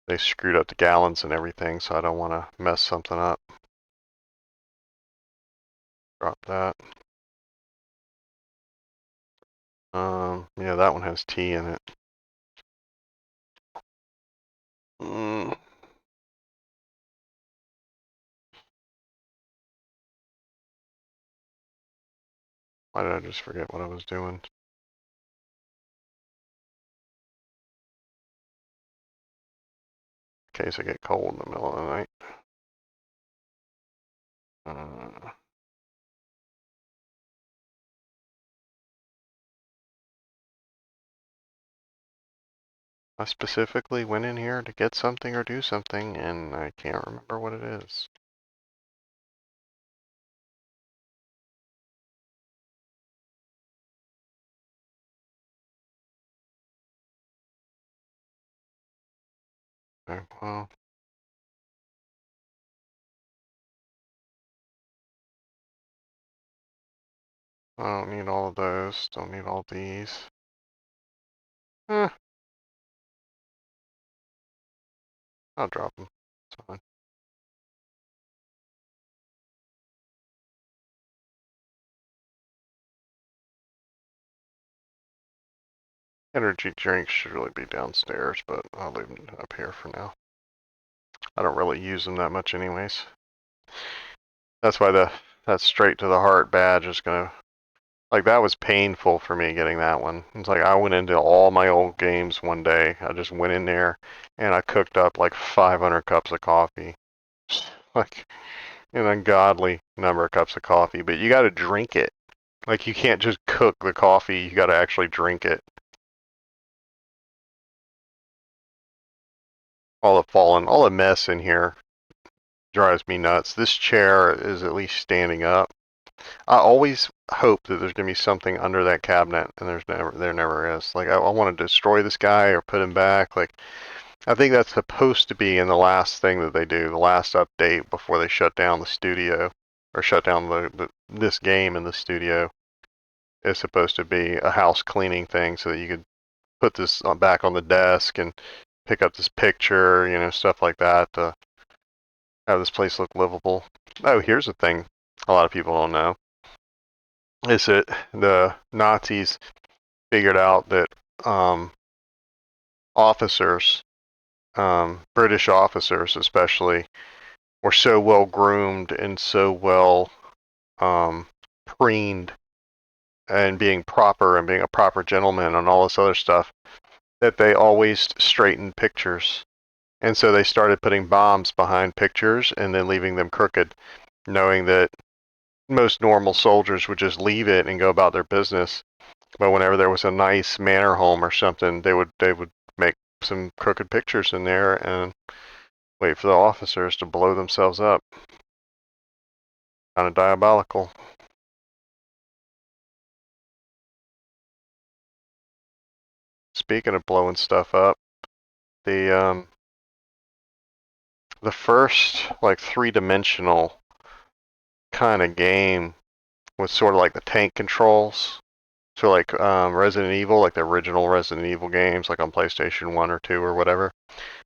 they screwed up the gallons and everything, so I don't want to mess something up. Drop that. Yeah, that one has tea in it. Mm. Why did I just forget what I was doing? In case I get cold in the middle of the night. Uh, I specifically went in here to get something or do something, and I can't remember what it is. Okay, well, I don't need all of those. Don't need all these. Eh, I'll drop them. It's fine. Energy drinks should really be downstairs, but I'll leave them up here for now. I don't really use them that much anyways. That's why that straight to the heart badge is gonna, like, that was painful for me getting that one. It's like I went into all my old games one day. I just went in there and I cooked up like 500 cups of coffee. Like an ungodly number of cups of coffee, but you got to drink it. Like you can't just cook the coffee, you got to actually drink it. All the mess in here drives me nuts. This chair is at least standing up. I always hope that there's gonna be something under that cabinet, and there never is. Like I want to destroy this guy or put him back. Like I think that's supposed to be in the last thing that they do, the last update before they shut down the studio or shut down this game in the studio. Is supposed to be a house cleaning thing so that you could put this back on the desk and pick up this picture, stuff like that to have this place look livable. Oh, here's the thing a lot of people don't know is that the Nazis figured out that officers, British officers especially, were so well groomed and so well preened and being proper and being a proper gentleman and all this other stuff that they always straightened pictures. And so they started putting bombs behind pictures and then leaving them crooked, knowing that most normal soldiers would just leave it and go about their business. But whenever there was a nice manor home or something, they would make some crooked pictures in there and wait for the officers to blow themselves up. Kind of diabolical. Speaking of blowing stuff up, the the first like three-dimensional kind of game was sort of like the tank controls. So like Resident Evil, like the original Resident Evil games, like on PlayStation 1 or 2 or whatever.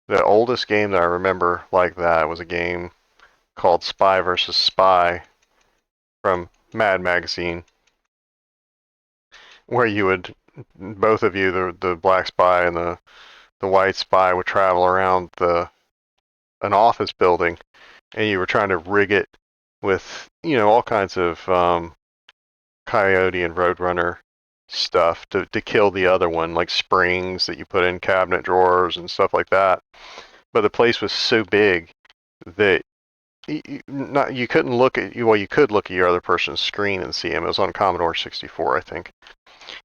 The oldest game that I remember like that was a game called Spy vs. Spy from Mad Magazine, where you would, both of you, the black spy and the white spy, would travel around an office building, and you were trying to rig it with, all kinds of Coyote and Roadrunner stuff to kill the other one, like springs that you put in cabinet drawers and stuff like that. But the place was so big that you couldn't look at well, you could look at your other person's screen and see him. It was on Commodore 64, I think.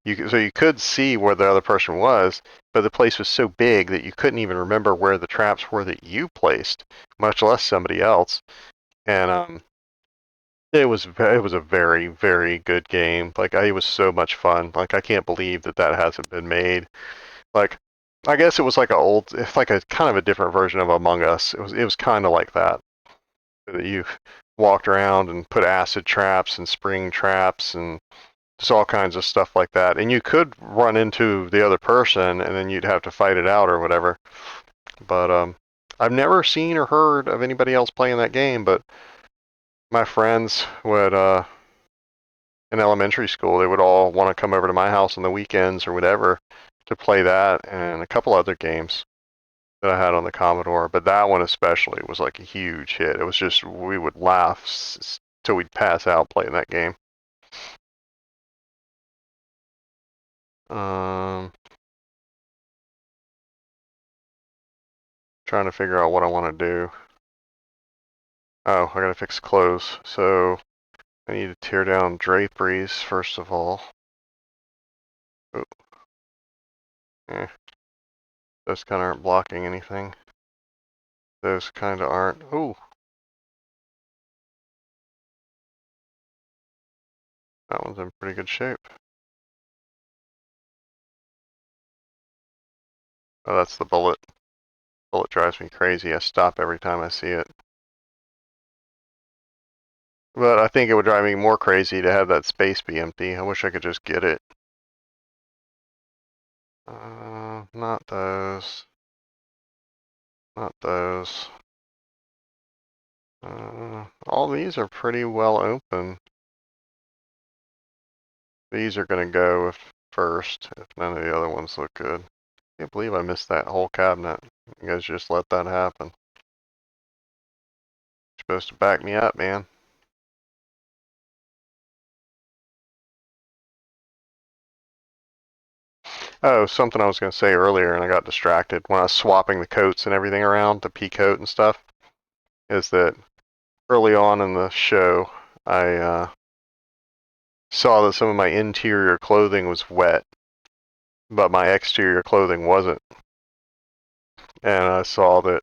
So you could see where the other person was, but the place was so big that you couldn't even remember where the traps were that you placed, much less somebody else. And it was a very very good game. Like it was so much fun. Like I can't believe that hasn't been made. Like I guess it was like it's like a kind of a different version of Among Us. It was kind of like that. That you walked around and put acid traps and spring traps and just all kinds of stuff like that. And you could run into the other person and then you'd have to fight it out or whatever. But I've never seen or heard of anybody else playing that game, but my friends would in elementary school, they would all want to come over to my house on the weekends or whatever to play that and a couple other games that I had on the Commodore. But that one especially was like a huge hit. It was just, we would laugh till we'd pass out playing that game. Um, Trying to figure out what I want to do. Oh, I gotta fix clothes. So I need to tear down draperies first of all. Oh, those kind of aren't blocking anything. Those kind of aren't. Ooh, that one's in pretty good shape. Oh, that's the bullet. Bullet drives me crazy. I stop every time I see it. But I think it would drive me more crazy to have that space be empty. I wish I could just get it. Not those. Not those. All these are pretty well open. These are going to go first if none of the other ones look good. I can't believe I missed that whole cabinet. You guys just let that happen. You're supposed to back me up, man. Oh, something I was going to say earlier and I got distracted when I was swapping the coats and everything around, the pea coat and stuff, is that early on in the show, I saw that some of my interior clothing was wet, but my exterior clothing wasn't. And I saw that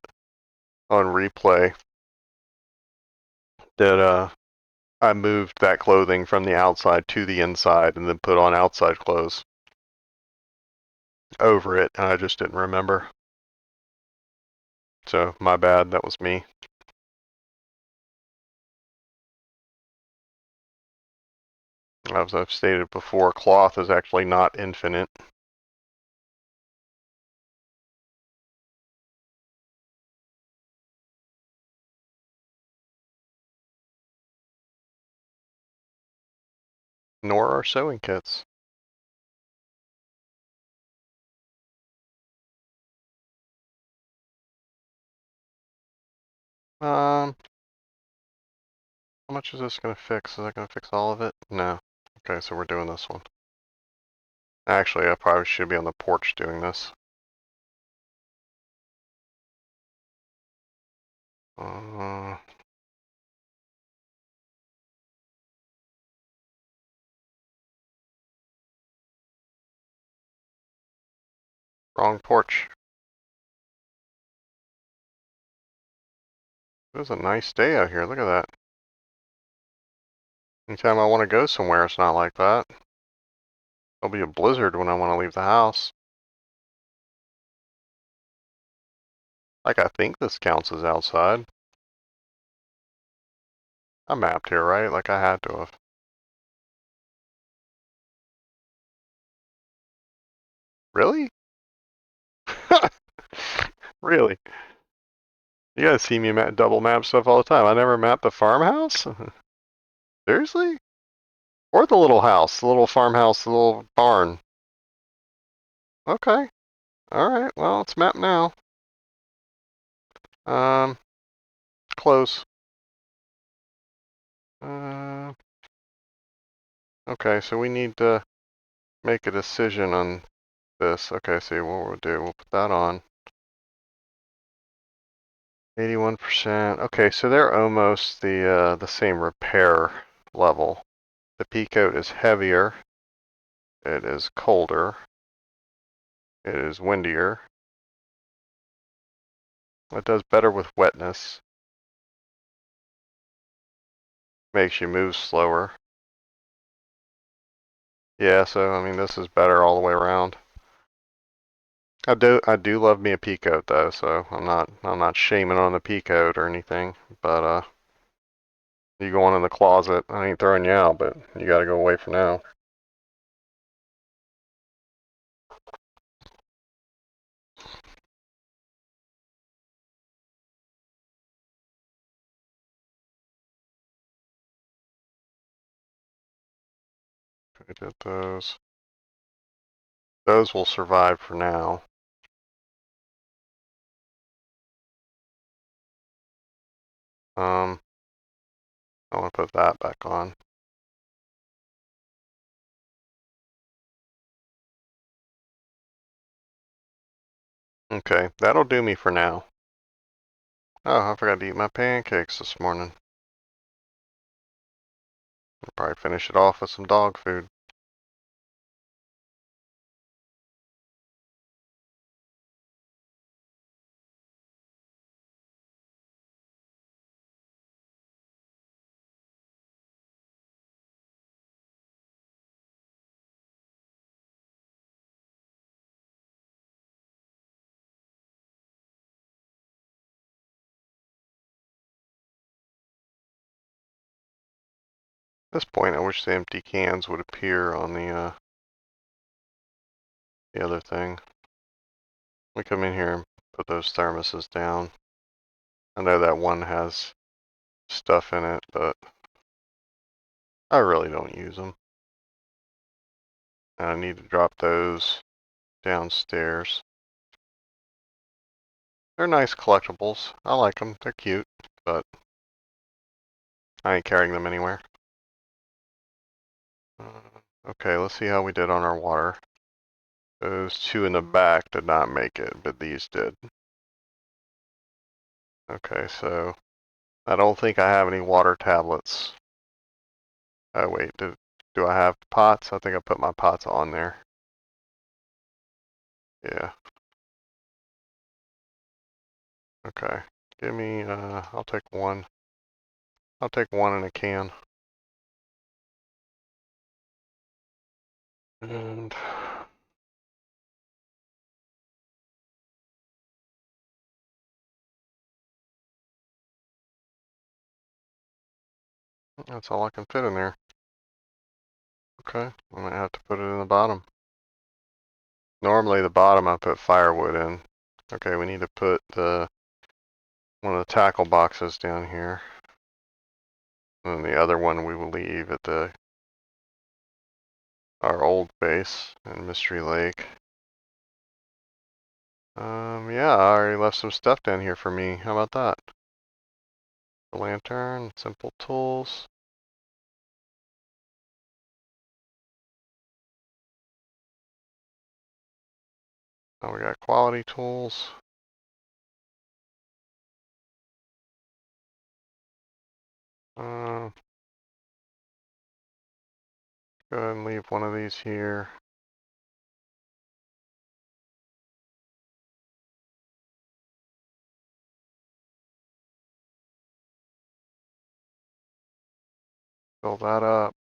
on replay that I moved that clothing from the outside to the inside and then put on outside clothes over it, and I just didn't remember. So, my bad, that was me. As I've stated before, cloth is actually not infinite. Nor are sewing kits. How much is this going to fix? Is that going to fix all of it? No. Okay, so we're doing this one. Actually, I probably should be on the porch doing this. Uh, Wrong porch. It was a nice day out here. Look at that. Anytime I want to go somewhere, it's not like that. There'll be a blizzard when I want to leave the house. Like, I think this counts as outside. I mapped here, right? Like I had to have. Really? Really? You guys see me double map stuff all the time. I never mapped the farmhouse? Seriously? Or the little house, the little farmhouse, the little barn. Okay. Alright, well, it's mapped now. Um, close. Uh, okay, so we need to make a decision on this. Okay, see what we'll do. We'll put that on. 81%. Okay, so they're almost the same repair level. The pea coat is heavier. It is colder. It is windier. It does better with wetness. Makes you move slower. Yeah, so I mean this is better all the way around. I do love me a pea coat though, so I'm not shaming on the pea coat or anything. But you going in the closet, I ain't throwing you out, but you gotta go away for now. I did those. Those will survive for now. I want to put that back on. Okay, that'll do me for now. Oh, I forgot to eat my pancakes this morning. I'll probably finish it off with some dog food. At this point, I wish the empty cans would appear on the other thing. We come in here and put those thermoses down. I know that one has stuff in it, but I really don't use them. And I need to drop those downstairs. They're nice collectibles. I like them. They're cute, but I ain't carrying them anywhere. Okay, let's see how we did on our water. Those two in the back did not make it, but these did. Okay, so I don't think I have any water tablets. Oh wait, do I have pots? I think I put my pots on there. Yeah. Okay. Give me, I'll take one. I'll take one in a can. And that's all I can fit in there. Okay, I might have to put it in the bottom. Normally the bottom I put firewood in. Okay, we need to put one of the tackle boxes down here. And the other one we will leave at our old base in Mystery Lake. Yeah, I already left some stuff down here for me. How about that? The lantern, simple tools. Oh, we got quality tools. Go ahead and leave one of these here. Fill that up.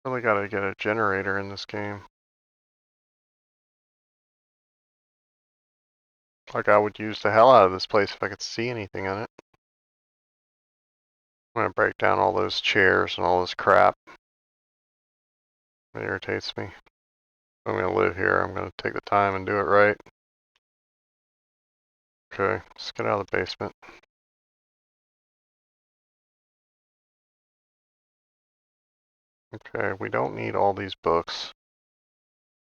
Really gotta get a generator in this game. Like I would use the hell out of this place if I could see anything in it. I'm gonna break down all those chairs and all this crap. It irritates me. I'm gonna live here. I'm gonna take the time and do it right. Okay, let's get out of the basement. Okay, we don't need all these books.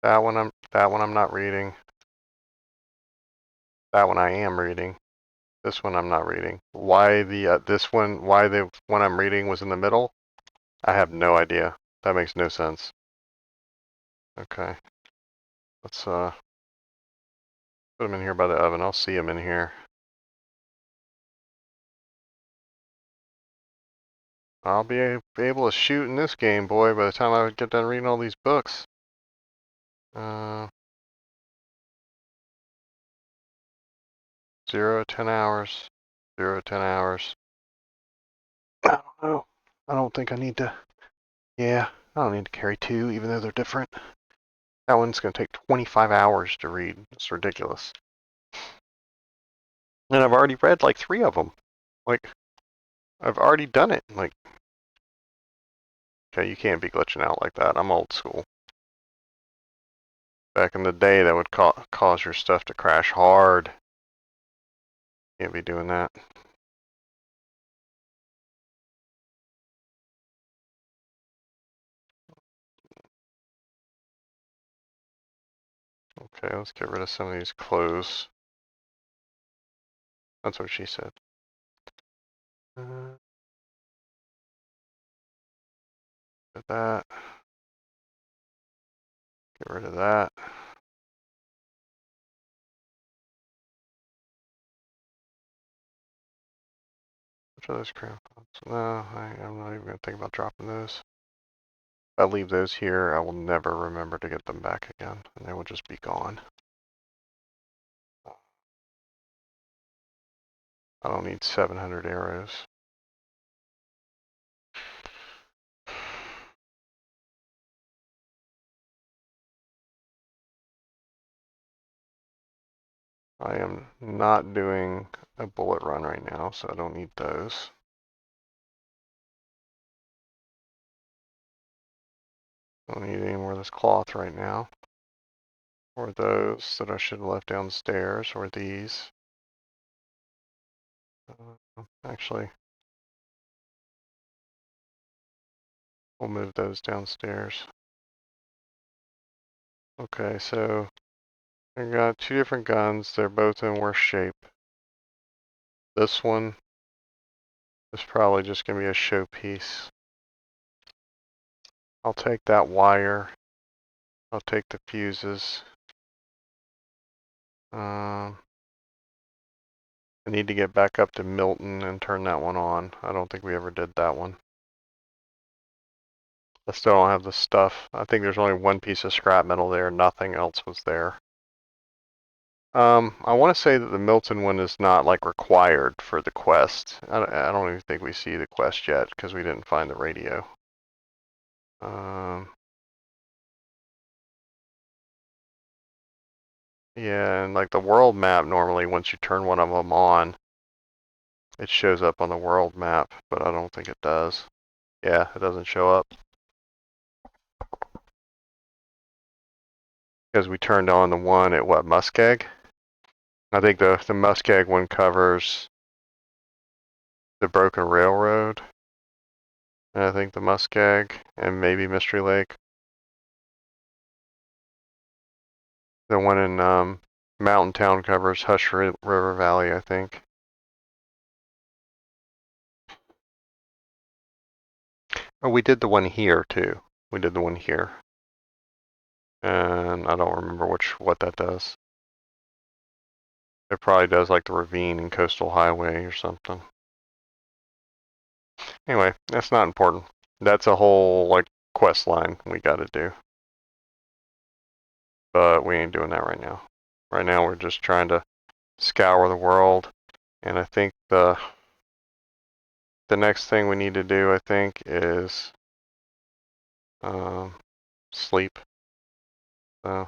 That one I'm not reading. That one I am reading. This one I'm not reading. Why the one I'm reading was in the middle? I have no idea. That makes no sense. Okay. Let's put them in here by the oven. I'll see them in here. I'll be able to shoot in this game, boy, by the time I get done reading all these books. 0 to 10 hours. 0 to 10 hours. I don't know. I don't think I need to. Yeah, I don't need to carry two, even though they're different. That one's going to take 25 hours to read. It's ridiculous. And I've already read like 3 of them. Like, I've already done it. Like, okay, you can't be glitching out like that. I'm old school. Back in the day, that would cause your stuff to crash hard. Can't be doing that. Okay, let's get rid of some of these clothes. That's what she said. Get that. Get rid of that. Which are those crayon pots? No, I'm not even going to think about dropping those. If I leave those here, I will never remember to get them back again, and they will just be gone. I don't need 700 arrows. I am not doing a bullet run right now, so I don't need those. Don't need any more of this cloth right now. Or those that I should have left downstairs, or these. Actually, we'll move those downstairs. Okay, so I got two different guns. They're both in worse shape. This one is probably just going to be a showpiece. I'll take that wire. I'll take the fuses. I need to get back up to Milton and turn that one on. I don't think we ever did that one. I still don't have the stuff. I think there's only one piece of scrap metal there. Nothing else was there. I want to say that the Milton one is not like required for the quest. I don't even think we see the quest yet because we didn't find the radio. Yeah, and like the world map normally, once you turn one of them on, it shows up on the world map, but I don't think it does. Yeah, it doesn't show up. Because we turned on the one at what, Muskeg? I think the Muskeg one covers the Broken Railroad. And I think the Muskeg and maybe Mystery Lake. The one in Mountain Town covers Hush River Valley, I think. Oh, we did the one here too. We did the one here. And I don't remember what that does. It probably does like the ravine and coastal highway or something. Anyway, that's not important. That's a whole like quest line we gotta do. But we ain't doing that right now. Right now we're just trying to scour the world. And I think the next thing we need to do, I think, is sleep. So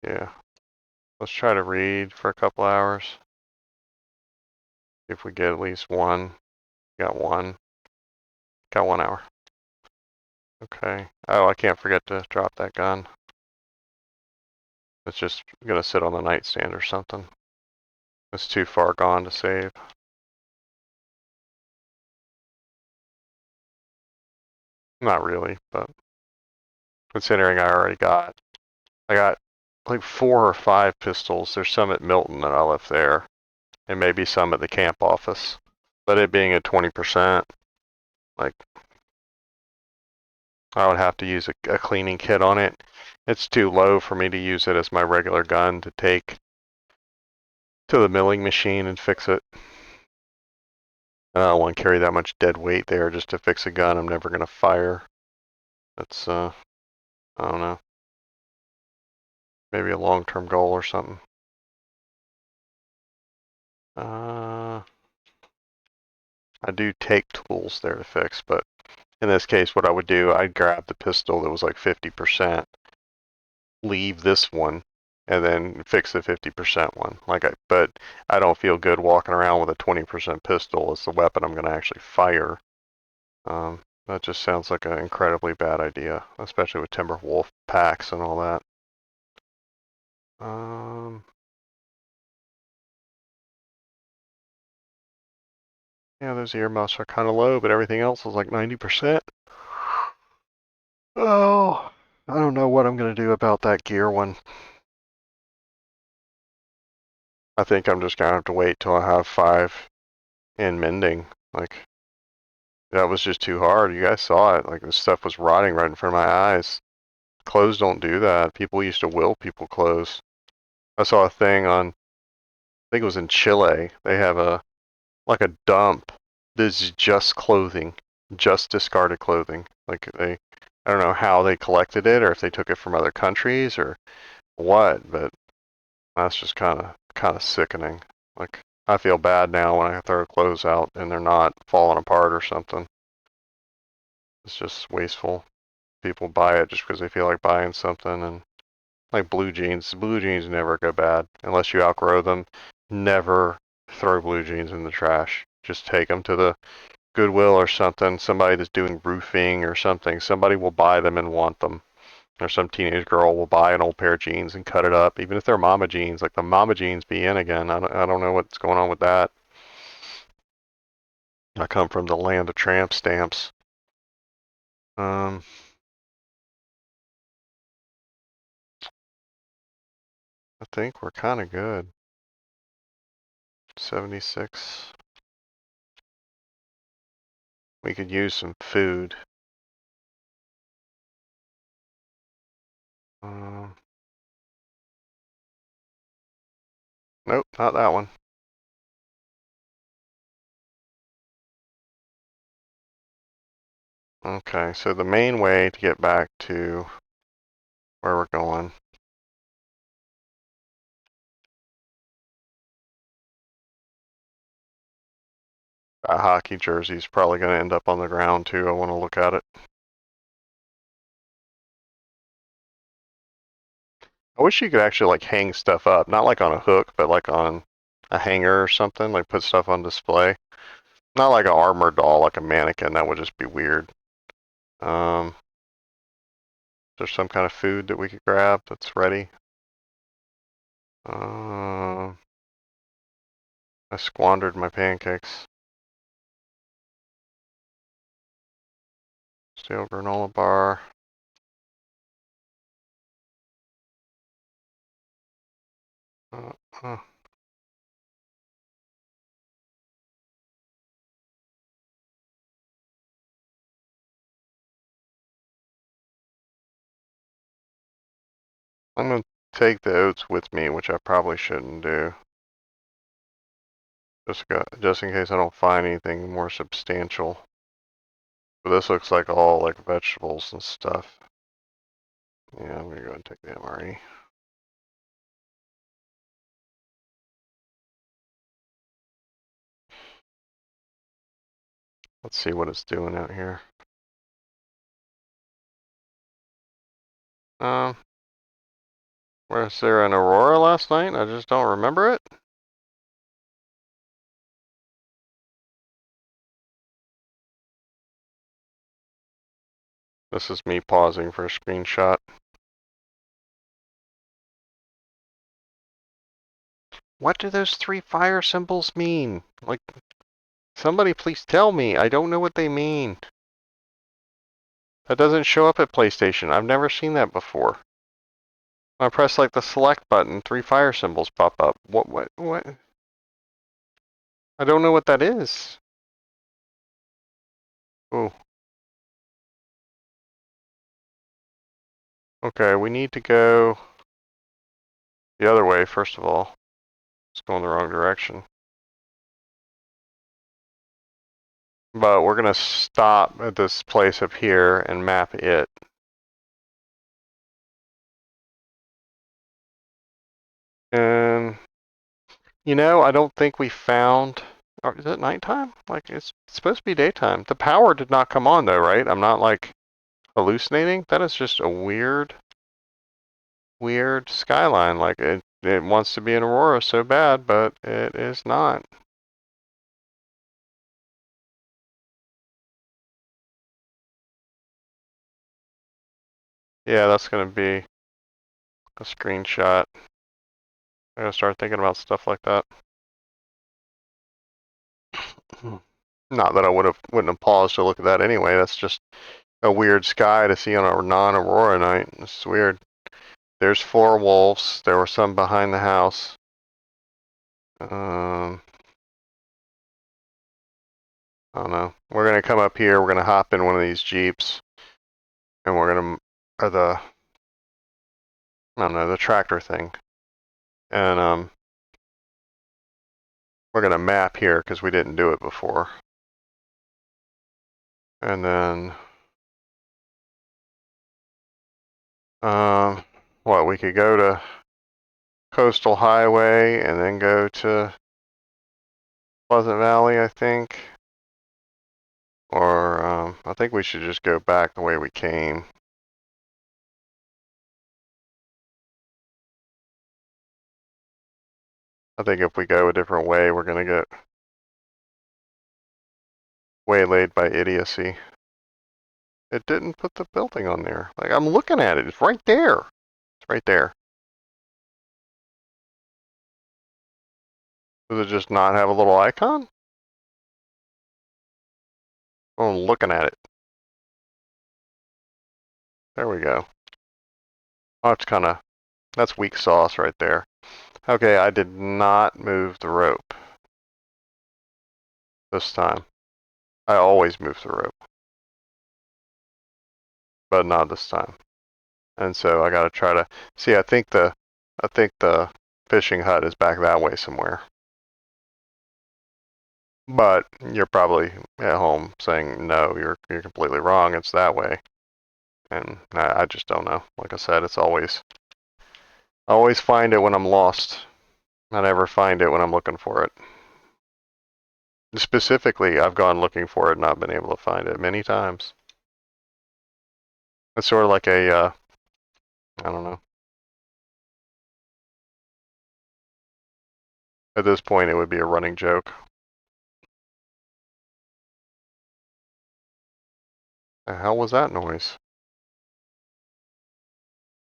yeah. Let's try to read for a couple hours. If we get at least one. Got one. Got 1 hour. Okay. Oh, I can't forget to drop that gun. It's just gonna sit on the nightstand or something. It's too far gone to save. Not really, but considering I got like 4 or 5 pistols. There's some at Milton that I left there, and maybe some at the camp office. But it being at 20%, like I would have to use a cleaning kit on it. It's too low for me to use it as my regular gun to take to the milling machine and fix it. I don't want to carry that much dead weight there just to fix a gun I'm never going to fire. That's, I don't know. Maybe a long-term goal or something. I do take tools there to fix, but in this case, what I would do, I'd grab the pistol that was like 50%, leave this one, and then fix the 50% one. But I don't feel good walking around with a 20% pistol as the weapon I'm going to actually fire. That just sounds like an incredibly bad idea, especially with Timberwolf packs and all that. Yeah, those earmuffs are kind of low, but everything else is like 90%. Oh, I don't know what I'm going to do about that gear one. I think I'm just going to have to wait till I have 5 in mending. Like, that was just too hard. You guys saw it. Like, this stuff was rotting right in front of my eyes. Clothes don't do that. People used to will people clothes. I saw a thing on, I think it was in Chile. They have like a dump. This is just clothing, just discarded clothing. Like I don't know how they collected it or if they took it from other countries or what, but that's just kind of sickening. Like I feel bad now when I throw clothes out and they're not falling apart or something. It's just wasteful. people buy it just because they feel like buying something. And like blue jeans, blue jeans never go bad unless you outgrow them. Never throw blue jeans in the trash. Just take them to the Goodwill or something. Somebody that's doing roofing or something. Somebody will buy them and want them. Or some teenage girl will buy an old pair of jeans and cut it up, even if they're mama jeans. Like the mama jeans be in again. I don't know what's going on with that. I come from the land of tramp stamps. Um, I think we're kind of good. 76. We could use some food. Um, nope, not that one. Okay, so the main way to get back to where we're going. That hockey jersey's probably going to end up on the ground too. I want to look at it. I wish you could actually like hang stuff up, not like on a hook, but like on a hanger or something, like put stuff on display. Not like an armored doll, like a mannequin. That would just be weird. Is there some kind of food that we could grab that's ready? I squandered my pancakes. Stale granola bar. Uh, uh. I'm gonna take the oats with me, which I probably shouldn't do. Just in case I don't find anything more substantial. But this looks like all like vegetables and stuff. Yeah, I'm gonna go and take the MRE. Let's see what it's doing out here. Um, was there an aurora last night? I just don't remember it. This is me pausing for a screenshot. What do those 3 fire symbols mean? Like, somebody please tell me. I don't know what they mean. That doesn't show up at PlayStation. I've never seen that before. When I press like the select button, 3 fire symbols pop up. What? I don't know what that is. Oh. Okay, we need to go the other way, first of all. It's going the wrong direction. But we're gonna stop at this place up here and map it. And you know, I don't think we found. Or is it nighttime? Like it's supposed to be daytime. The power did not come on though, right? I'm not like hallucinating. That is just a weird, weird skyline. Like it wants to be an aurora so bad, but it is not. Yeah, that's gonna be a screenshot. I gotta start thinking about stuff like that. Not that I wouldn't have paused to look at that anyway. That's just a weird sky to see on a non-aurora night. It's weird. There's 4 wolves. There were some behind the house. I don't know. We're gonna come up here. We're gonna hop in one of these jeeps, and we're gonna or the I don't know the tractor thing, and we're gonna map here because we didn't do it before, and then what we could go to Coastal Highway and then go to Pleasant Valley, I think. Or I think we should just go back the way we came. I think if we go a different way, we're gonna get waylaid by idiocy. It didn't put the building on there. Like, I'm looking at it. It's right there. It's right there. Does it just not have a little icon? Oh, I'm looking at it. There we go. Oh, it's kind of, that's weak sauce right there. Okay, I did not move the rope this time. I always move the rope, but not this time. And so I got to try to see. I think the fishing hut is back that way somewhere. But you're probably at home saying no, you're completely wrong. It's that way, and I just don't know. Like I said, it's always find it when I'm lost. I never find it when I'm looking for it. Specifically, I've gone looking for it and not been able to find it many times. It's sort of like I don't know. At this point, it would be a running joke. The hell was that noise?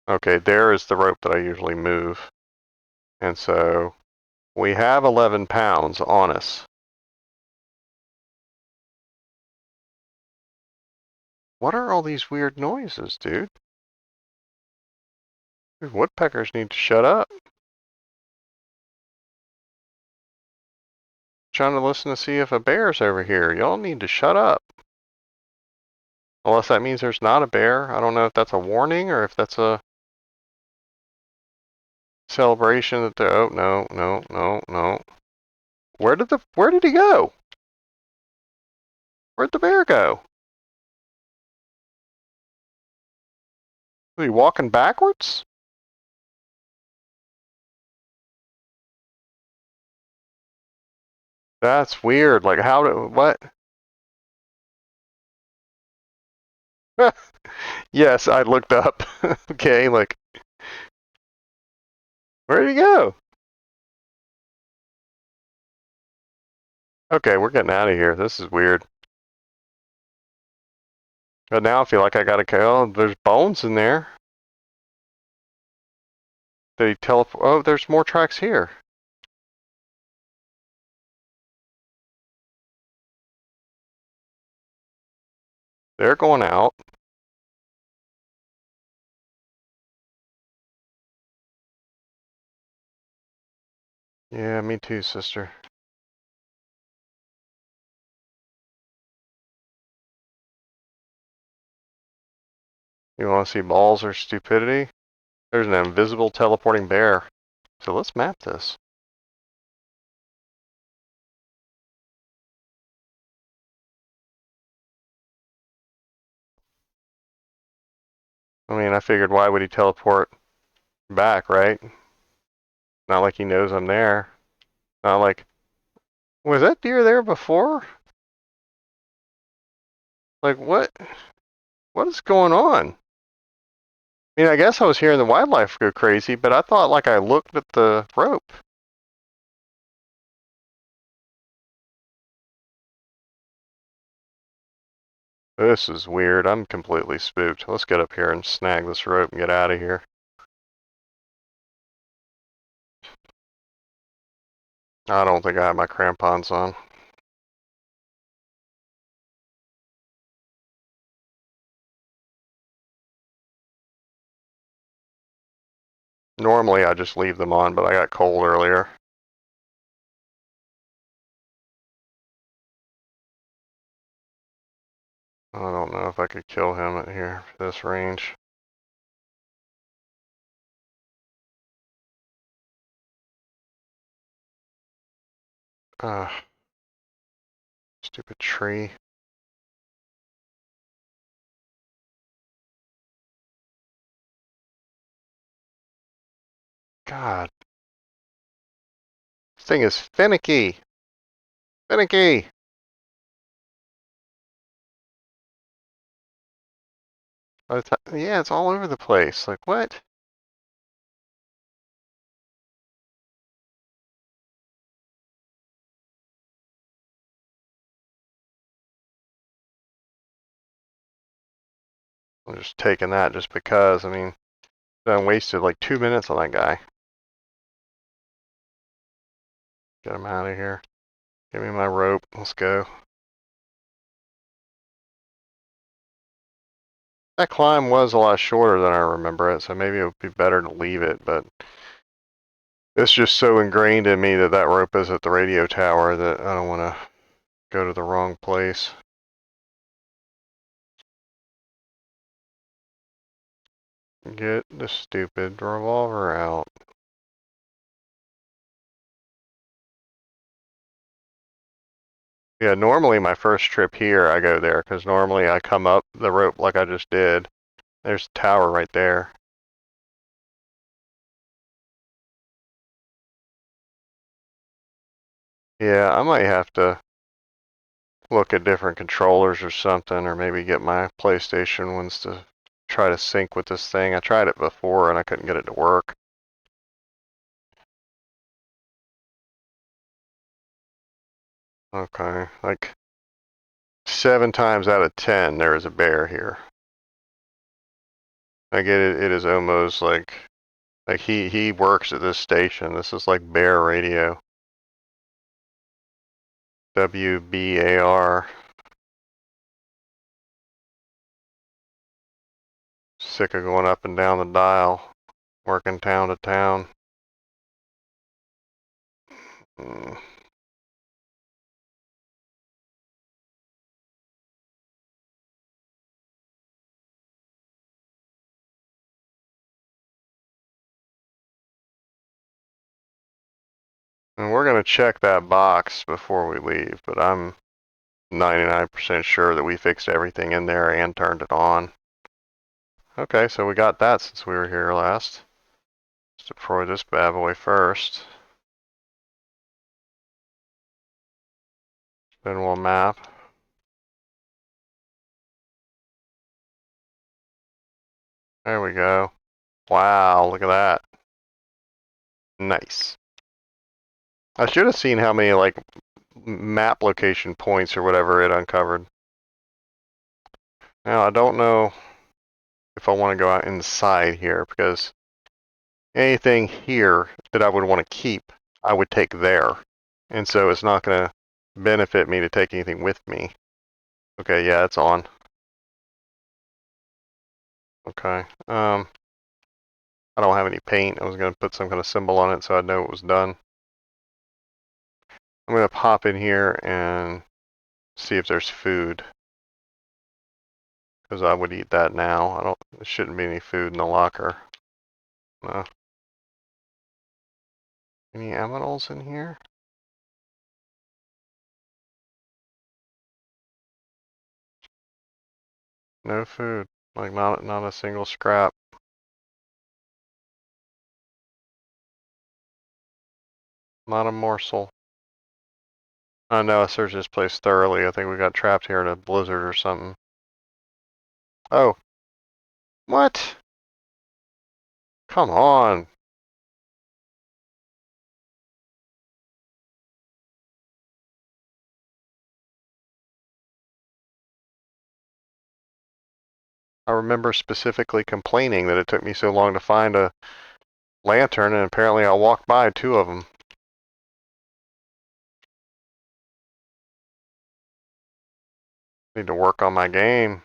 Okay, there is the rope that I usually move. And so we have 11 pounds on us. What are all these weird noises, dude? These woodpeckers need to shut up. Trying to listen to see if a bear's over here. Y'all need to shut up. Unless that means there's not a bear. I don't know if that's a warning or if that's a celebration that they're. Oh, no, no, no, no. Where did he go? Where'd the bear go? Was he walking backwards? That's weird. Like, what? Yes, I looked up. Okay, like, where did he go? Okay, we're getting out of here. This is weird. But now I feel like I gotta go. Oh, there's bones in there. Did he teleport? Oh, there's more tracks here. They're going out. Yeah, me too, sister. You want to see balls or stupidity? There's an invisible teleporting bear. So let's map this. I mean, I figured why would he teleport back, right? Not like he knows I'm there. Not like, was that deer there before? Like, what is going on? I mean, I guess I was hearing the wildlife go crazy, but I thought like I looked at the rope. This is weird. I'm completely spooked. Let's get up here and snag this rope and get out of here. I don't think I have my crampons on. Normally I just leave them on, but I got cold earlier. I don't know if I could kill him at here, this range. Stupid tree. God, this thing is finicky. Finicky. Yeah, it's all over the place. Like, what? I'm just taking that just because. I mean, I wasted like 2 minutes on that guy. Get him out of here. Give me my rope. Let's go. That climb was a lot shorter than I remember it, so maybe it would be better to leave it, but it's just so ingrained in me that that rope is at the radio tower that I don't want to go to the wrong place. Get the stupid revolver out. Yeah, normally my first trip here, I go there, because normally I come up the rope like I just did. There's the tower right there. Yeah, I might have to look at different controllers or something, or maybe get my PlayStation ones to try to sync with this thing. I tried it before and I couldn't get it to work. Okay, like 7 times out of 10 there is a bear here. I get it, it is almost like he works at this station. This is like bear radio. WBAR. Sick of going up and down the dial, working town to town. Mm. And we're going to check that box before we leave, but I'm 99% sure that we fixed everything in there and turned it on. Okay, so we got that since we were here last. Let's deploy this bad boy first. Then we'll map. There we go. Wow, look at that. Nice. I should have seen how many like map location points or whatever it uncovered. Now I don't know if I want to go out inside here because anything here that I would want to keep, I would take there. And so it's not going to benefit me to take anything with me. Okay, yeah, it's on. Okay. I don't have any paint. I was going to put some kind of symbol on it so I'd know it was done. I'm going to pop in here and see if there's food. Because I would eat that now. There shouldn't be any food in the locker. No. Any aminals in here? No food. Like not a single scrap. Not a morsel. I know I searched this place thoroughly. I think we got trapped here in a blizzard or something. Oh. What? Come on. I remember specifically complaining that it took me so long to find a lantern, and apparently I walked by 2 of them. Need to work on my game.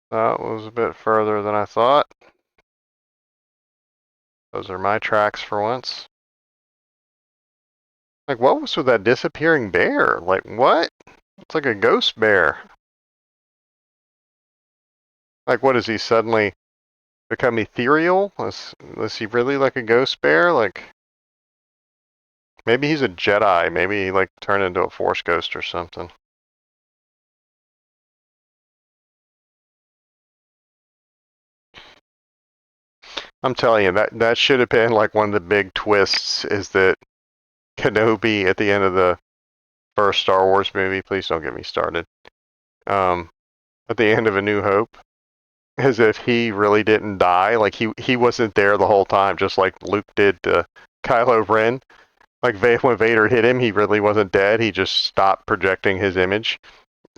That was a bit further than I thought. Those are my tracks for once. Like, what was with that disappearing bear? Like, what? It's like a ghost bear. Like, what, is he suddenly become ethereal? Was he really like a ghost bear? Like, maybe he's a Jedi. Maybe he, like, turned into a Force ghost or something. I'm telling you, that should have been, like, one of the big twists, is that Kenobi at the end of the first Star Wars movie, please don't get me started, at the end of A New Hope, as if he really didn't die. Like he wasn't there the whole time, just like Luke did to Kylo Ren. Like when Vader hit him, he really wasn't dead. He just stopped projecting his image,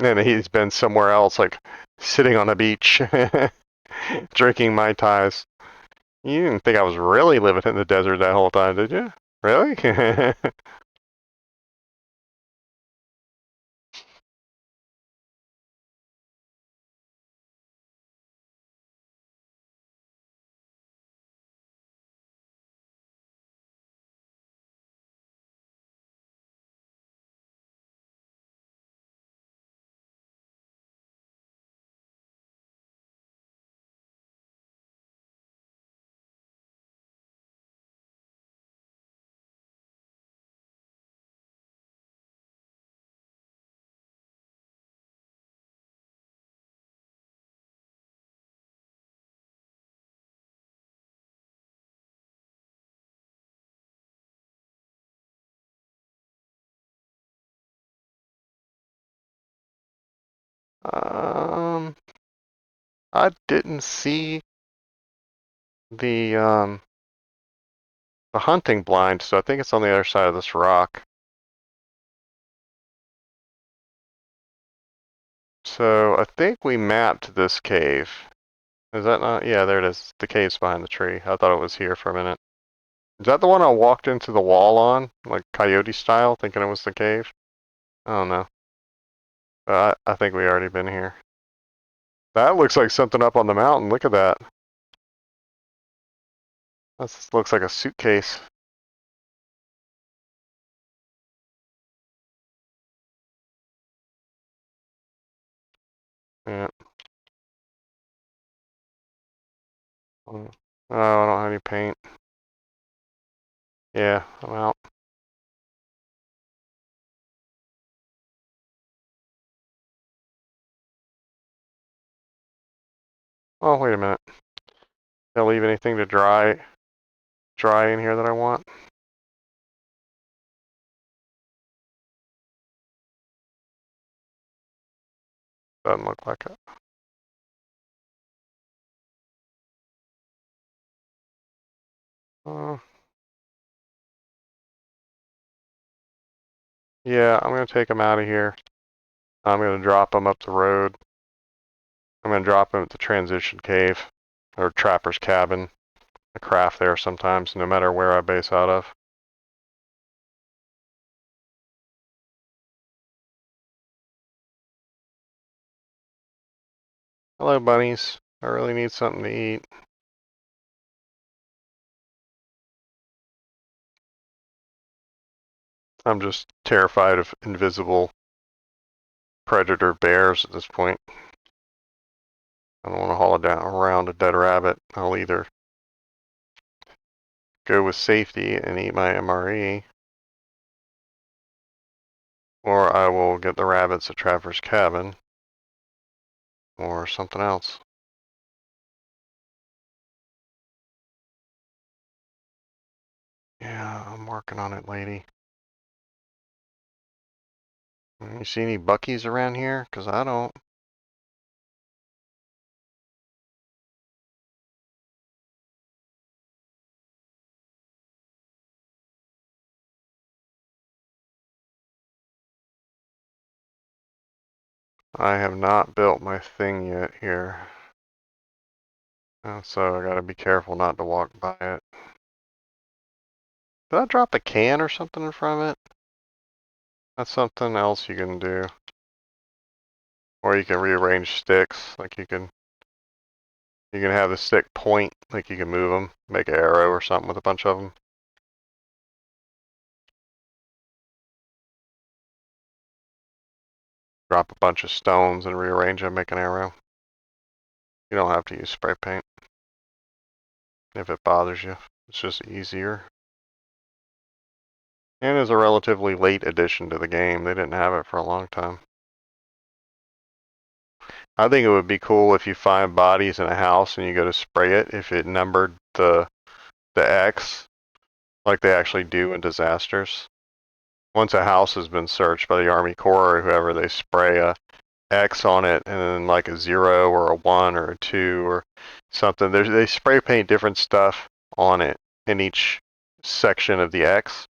and he's been somewhere else, like sitting on a beach, drinking Mai Tais. You didn't think I was really living in the desert that whole time, did you? Really? um, I didn't see the um the hunting blind, so I think it's on the other side of this rock. So I think we mapped this cave. Is that not? Yeah, there it is. The cave's behind the tree. I thought it was here for a minute. Is that the one I walked into the wall on, like coyote style, thinking it was the cave? I don't know. I think we already been here. That looks like something up on the mountain. Look at that. That looks like a suitcase. Yeah. Oh, I don't have any paint. Yeah, I'm out. Oh, wait a minute. Did I leave anything to dry in here that I want? Doesn't look like it. Uh, yeah, I'm gonna take them out of here. I'm gonna drop them up the road. I'm gonna drop them at the transition cave or trapper's cabin. I craft there sometimes, no matter where I base out of. Hello, bunnies. I really need something to eat. I'm just terrified of invisible predator bears at this point. I don't want to haul it down around a dead rabbit. I'll either go with safety and eat my MRE, or I will get the rabbits at Trapper's Cabin, or something else. Yeah, I'm working on it, lady. You see any Buckies around here? 'Cause I don't. I have not built my thing yet here. So I gotta be careful not to walk by it. Did I drop a can or something in front of it? That's something else you can do. Or you can rearrange sticks. Like you can have the stick point. Like you can move them, make an arrow or something with a bunch of them. Drop a bunch of stones and rearrange them, make an arrow. You don't have to use spray paint if it bothers you. It's just easier. And is a relatively late addition to the game. They didn't have it for a long time. I think it would be cool if you find bodies in a house and you go to spray it, if it numbered the X like they actually do in disasters. Once a house has been searched by the Army Corps or whoever, they spray a X on it and then like a 0 or a 1 or a 2 or something. They spray paint different stuff on it in each section of the X.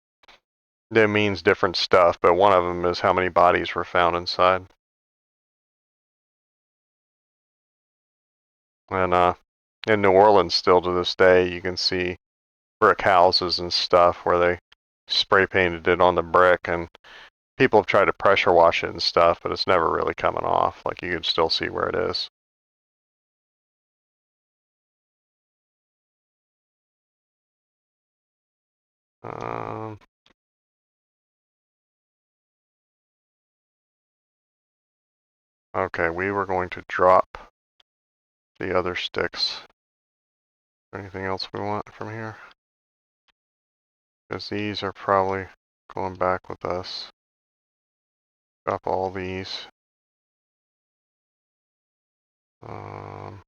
That means different stuff, but one of them is how many bodies were found inside. And in New Orleans, still to this day, you can see brick houses and stuff where they spray painted it on the brick, and people have tried to pressure wash it and stuff, but it's never really coming off. Like, you can still see where it is. Um, okay, we were going to drop the other sticks. Anything else we want from here? Because these are probably going back with us. Drop all these. Um,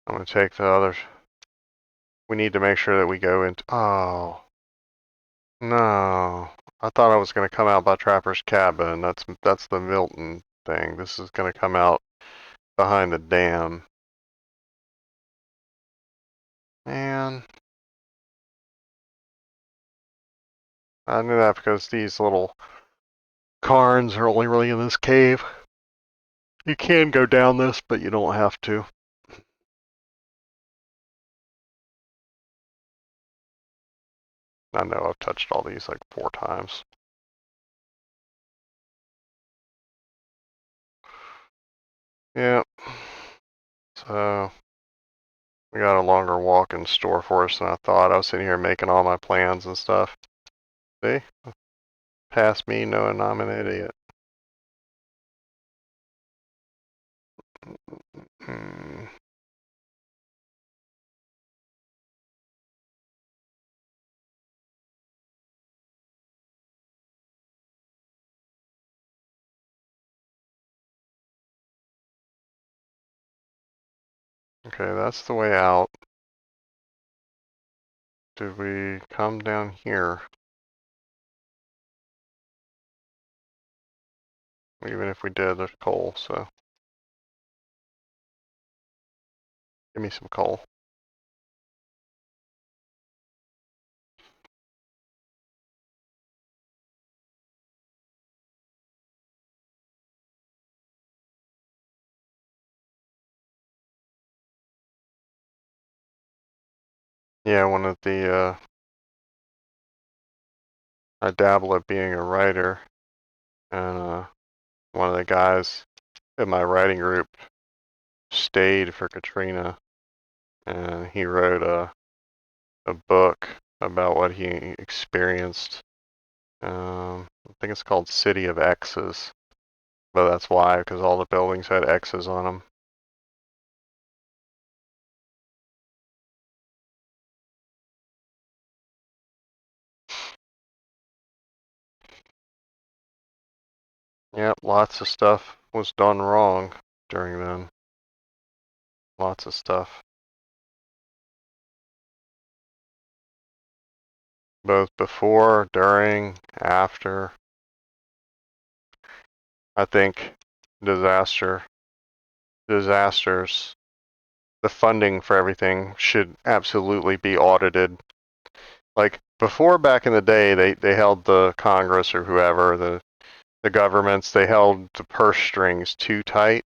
I'm going to take the others. We need to make sure that we go into... Oh, no. I thought I was going to come out by Trapper's Cabin. That's the Milton thing. This is going to come out behind the dam. Man. I knew that because these little cairns are only really in this cave. You can go down this, but you don't have to. I know I've touched all these like 4 times. Yeah. So we got a longer walk in store for us than I thought. I was sitting here making all my plans and stuff. See? Past me knowing I'm an idiot. Hmm. Okay, that's the way out. Did we come down here? Even if we did, there's coal, so give me some coal. Yeah, one of the, I dabble at being a writer, and one of the guys in my writing group stayed for Katrina, and he wrote a book about what he experienced. I think it's called City of X's, but that's why, because all the buildings had X's on them. Yep, lots of stuff was done wrong during then. Lots of stuff. Both before, during, after. I think disasters, the funding for everything should absolutely be audited. Like before, back in the day, they held the Congress or whoever, the governments, they held the purse strings too tight.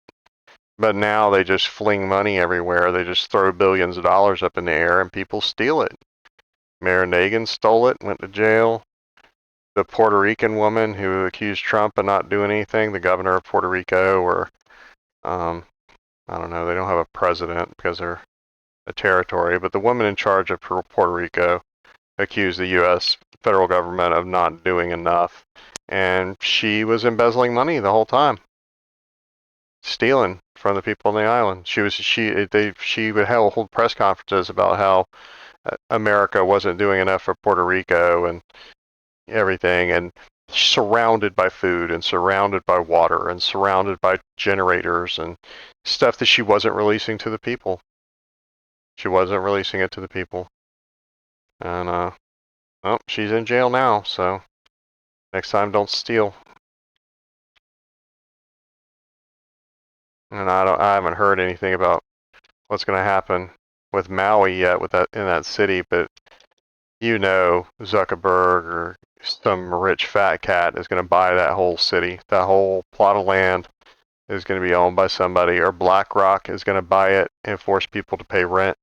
But now they just fling money everywhere. They just throw billions of dollars up in the air and people steal it. Mayor Nagin stole it, went to jail. The Puerto Rican woman who accused Trump of not doing anything, the governor of Puerto Rico, or I don't know, they don't have a president because they're a territory, but the woman in charge of Puerto Rico accused the U.S. federal government of not doing enough, and she was embezzling money the whole time, stealing from the people on the island. She would hold press conferences about how America wasn't doing enough for Puerto Rico and everything, and surrounded by food and surrounded by water and surrounded by generators and stuff that she wasn't releasing to the people. She wasn't releasing it to the people. And oh, she's in jail now, so next time don't steal. And I haven't heard anything about what's going to happen. with Maui yet with that in that city, but you know Zuckerberg or some rich fat cat is going to buy that whole city. That whole plot of land is going to be owned by somebody, or BlackRock is going to buy it and force people to pay rent.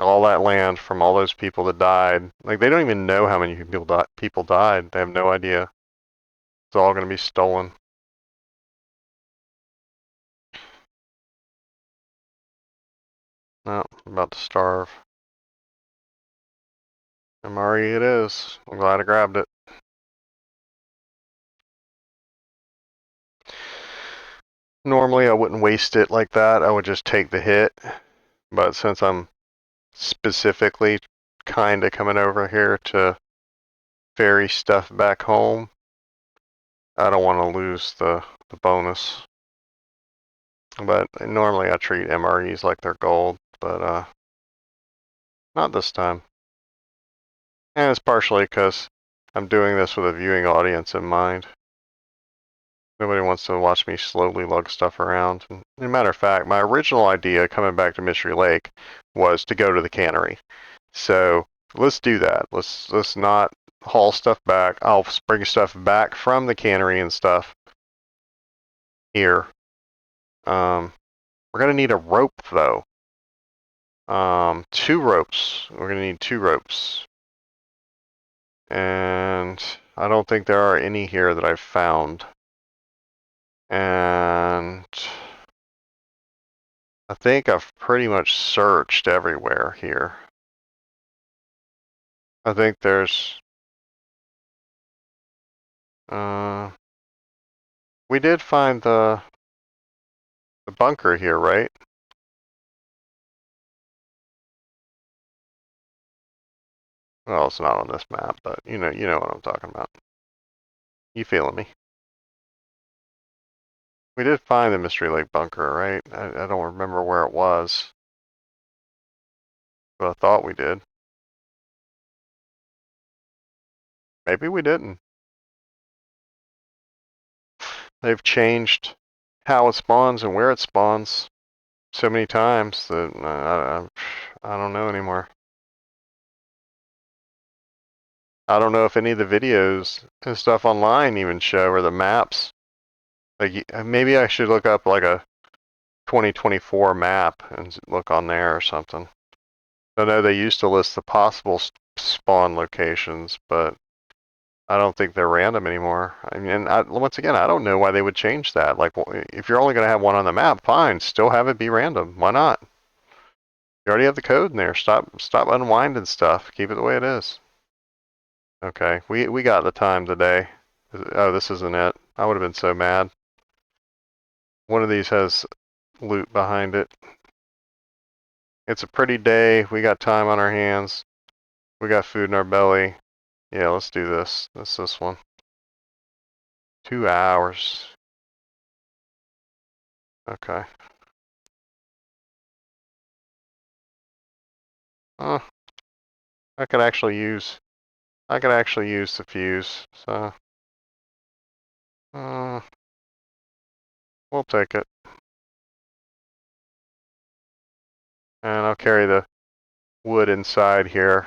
All that land from all those people that died. Like, they don't even know how many people died. They have no idea. It's all going to be stolen. No, I'm about to starve. MRE it is. I'm glad I grabbed it. Normally I wouldn't waste it like that. I would just take the hit. But since I'm specifically kind of coming over here to ferry stuff back home, I don't want to lose the bonus. But normally I treat MREs like they're gold, but not this time. And it's partially because I'm doing this with a viewing audience in mind. Nobody wants to watch me slowly lug stuff around. And, as a matter of fact, my original idea coming back to Mystery Lake was to go to the cannery. So let's do that. Let's not haul stuff back. I'll bring stuff back from the cannery and stuff here. We're gonna need a rope though. 2 ropes. We're gonna need 2 ropes. And I don't think there are any here that I've found. And I think I've pretty much searched everywhere here. I think there's we did find the bunker here, right? Well, it's not on this map, but you know what I'm talking about. You feeling me? We did find the Mystery Lake bunker, right? I don't remember where it was, but I thought we did. Maybe we didn't. They've changed how it spawns and where it spawns so many times that I don't know anymore. I don't know if any of the videos and stuff online even show, or the maps. Like, maybe I should look up like a 2024 map and look on there or something. I know they used to list the possible spawn locations, but I don't think they're random anymore. I mean, once again, I don't know why they would change that. Like, if you're only going to have one on the map, fine, still have it be random. Why not? You already have the code in there. Stop unwinding stuff. Keep it the way it is. Okay, we got the time today. Oh, this isn't it. I would have been so mad. One of these has loot behind it. It's a pretty day. We got time on our hands. We got food in our belly. Yeah, let's do this. This one. 2 hours. Okay. I could actually use the fuse, so we'll take it. And I'll carry the wood inside here.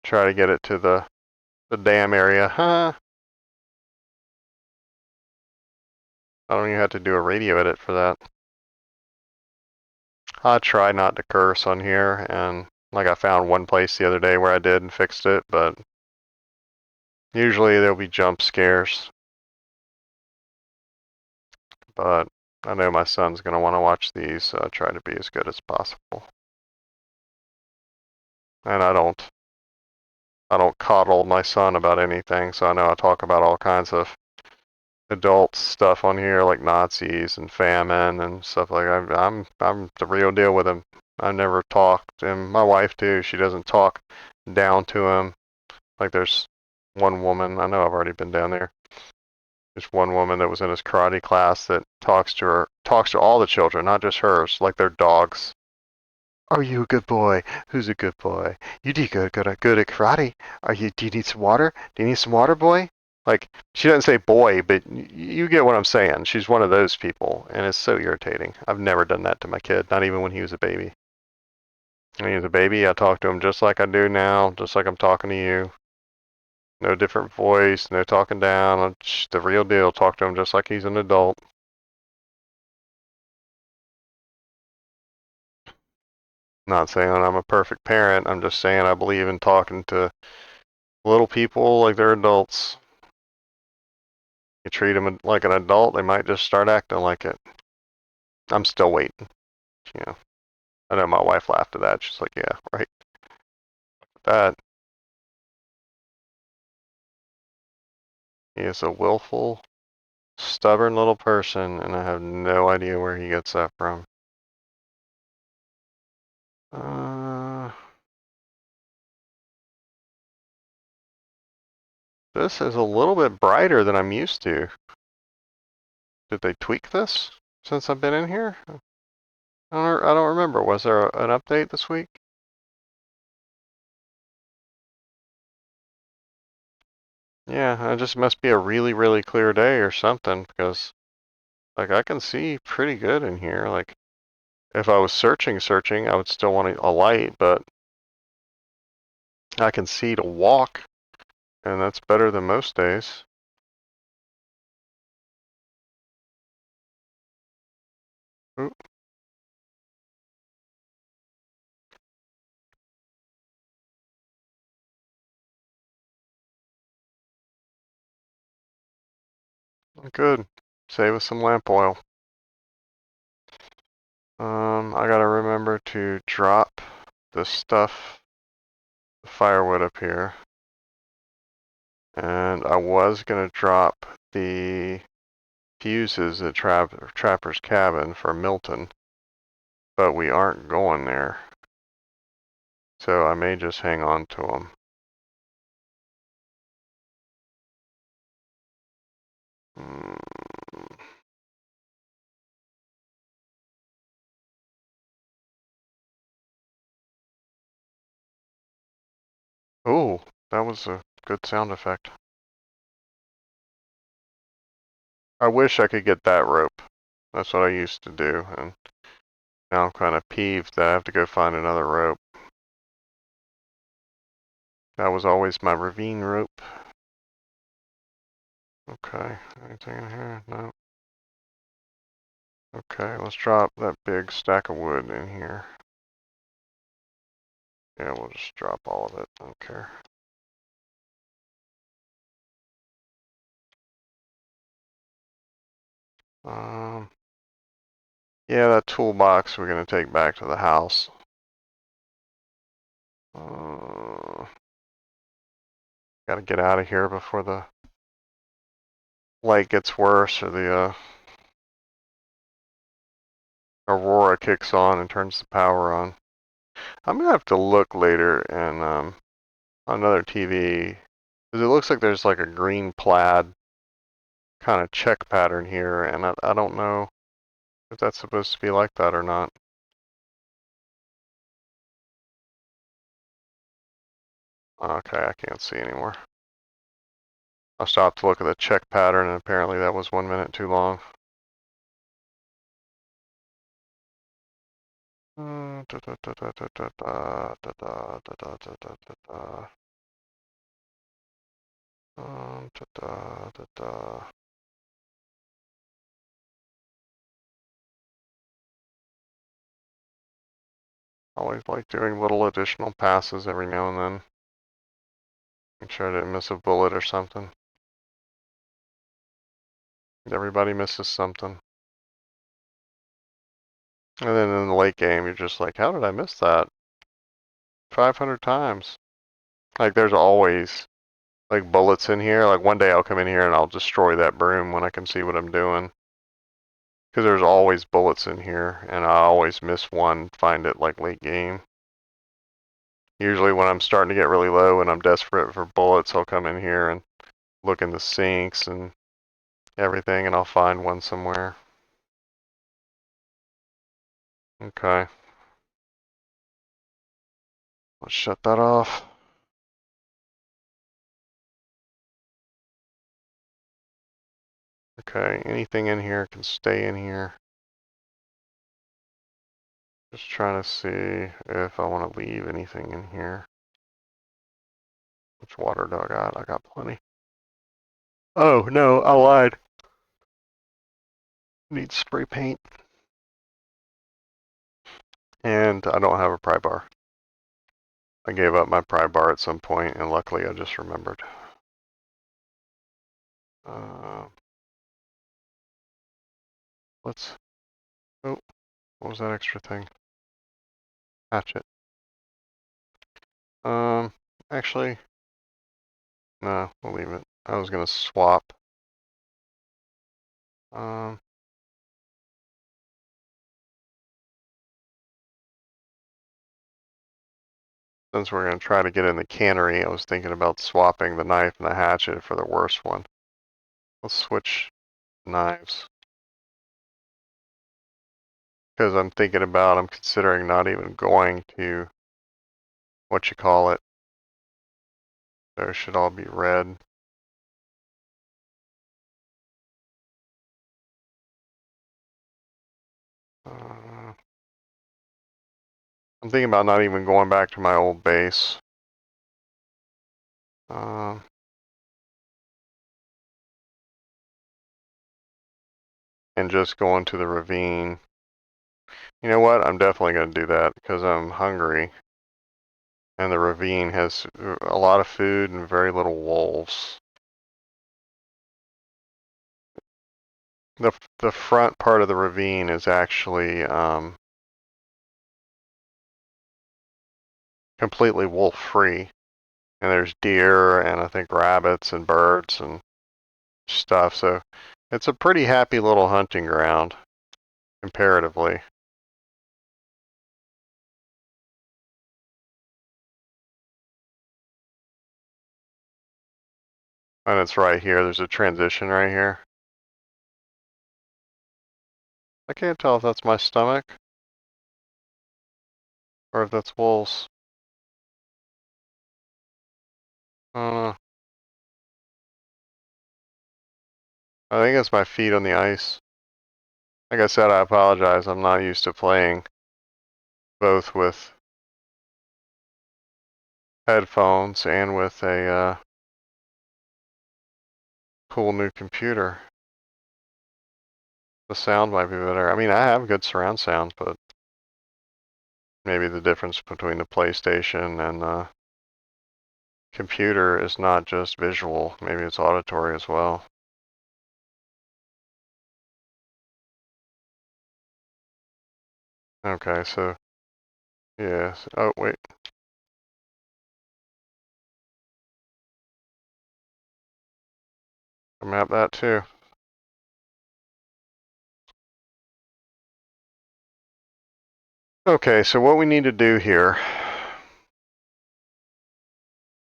Try to get it to the dam area. Huh? I don't even have to do a radio edit for that. I try not to curse on here, and like I found one place the other day where I did and fixed it, but usually there'll be jump scares. But I know my son's going to want to watch these, so I try to be as good as possible. And I don't coddle my son about anything, so I know I talk about all kinds of adult stuff on here, like Nazis and famine and stuff like that. I'm the real deal with him. I never talked, and my wife too. She doesn't talk down to him. Like, there's one woman, I know I've already been down there. There's one woman that was in his karate class that talks to all the children, not just hers, like they're dogs. Are you a good boy? Who's a good boy? You do good at karate. Do you need some water? Do you need some water, boy? Like, she doesn't say boy, but you get what I'm saying. She's one of those people, and it's so irritating. I've never done that to my kid, not even when he was a baby. When he was a baby, I talked to him just like I do now, just like I'm talking to you. No different voice, no talking down. The real deal. Talk to him just like he's an adult. Not saying I'm a perfect parent. I'm just saying I believe in talking to little people like they're adults. You treat them like an adult, they might just start acting like it. I'm still waiting. You know, I know my wife laughed at that. She's like, "Yeah, right." That he is a willful, stubborn little person, and I have no idea where he gets that from. Uh, this is a little bit brighter than I'm used to. Did they tweak this since I've been in here? I don't remember. Was there an update this week? Yeah, it just must be a really, really clear day or something because, like, I can see pretty good in here. Like, if I was searching, I would still want a light, but I can see to walk, and that's better than most days. Ooh, good. Save us some lamp oil. I gotta remember to drop the stuff, the firewood up here. And I was gonna drop the fuses at Trapper's Cabin for Milton, but we aren't going there. So I may just hang on to them. Mm. Oh, that was a good sound effect. I wish I could get that rope. That's what I used to do, and now I'm kind of peeved that I have to go find another rope. That was always my ravine rope. Okay, anything in here? No. Okay, let's drop that big stack of wood in here. Yeah, we'll just drop all of it. I don't care. Um, yeah, that toolbox we're gonna take back to the house. Gotta get out of here before the light gets worse or the aurora kicks on and turns the power on. I'm gonna have to look later and on another TV because it looks like there's like a green plaid kind of check pattern here, and I don't know if that's supposed to be like that or not. Okay, I can't see anymore. I stopped to look at the check pattern, and apparently that was 1 minute too long. Always like doing little additional passes every now and then. Make sure I didn't miss a bullet or something. Everybody misses something. And then in the late game, you're just like, how did I miss that? 500 times. Like, there's always, like, bullets in here. Like, one day I'll come in here and I'll destroy that broom when I can see what I'm doing. Because there's always bullets in here, and I always miss one, find it, like, late game. Usually when I'm starting to get really low and I'm desperate for bullets, I'll come in here and look in the sinks and everything, and I'll find one somewhere. Okay. Let's shut that off. Okay, anything in here can stay in here. Just trying to see if I want to leave anything in here. Which water do I got? I got plenty. Oh, no, I lied. Need spray paint. And I don't have a pry bar. I gave up my pry bar at some point, and luckily I just remembered. Let's... Oh, what was that extra thing? Hatchet. Actually, no, we'll leave it. I was gonna swap. Um, since we're gonna try to get in the cannery, I was thinking about swapping the knife and the hatchet for the worst one. Let's switch knives. Because I'm considering not even going to, what you call it. Those should all be red. I'm thinking about not even going back to my old base. And just going to the ravine. You know what? I'm definitely going to do that because I'm hungry. And the ravine has a lot of food and very little wolves. The front part of the ravine is actually completely wolf free. And there's deer and I think rabbits and birds and stuff. So it's a pretty happy little hunting ground comparatively. And it's right here. There's a transition right here. I can't tell if that's my stomach or if that's wolves. I think it's my feet on the ice. Like I said, I apologize. I'm not used to playing both with headphones and with a cool new computer. The sound might be better. I mean, I have good surround sound, but maybe the difference between the PlayStation and the computer is not just visual. Maybe it's auditory as well. Okay, so yes. Oh, wait. I map that too. Okay, so what we need to do here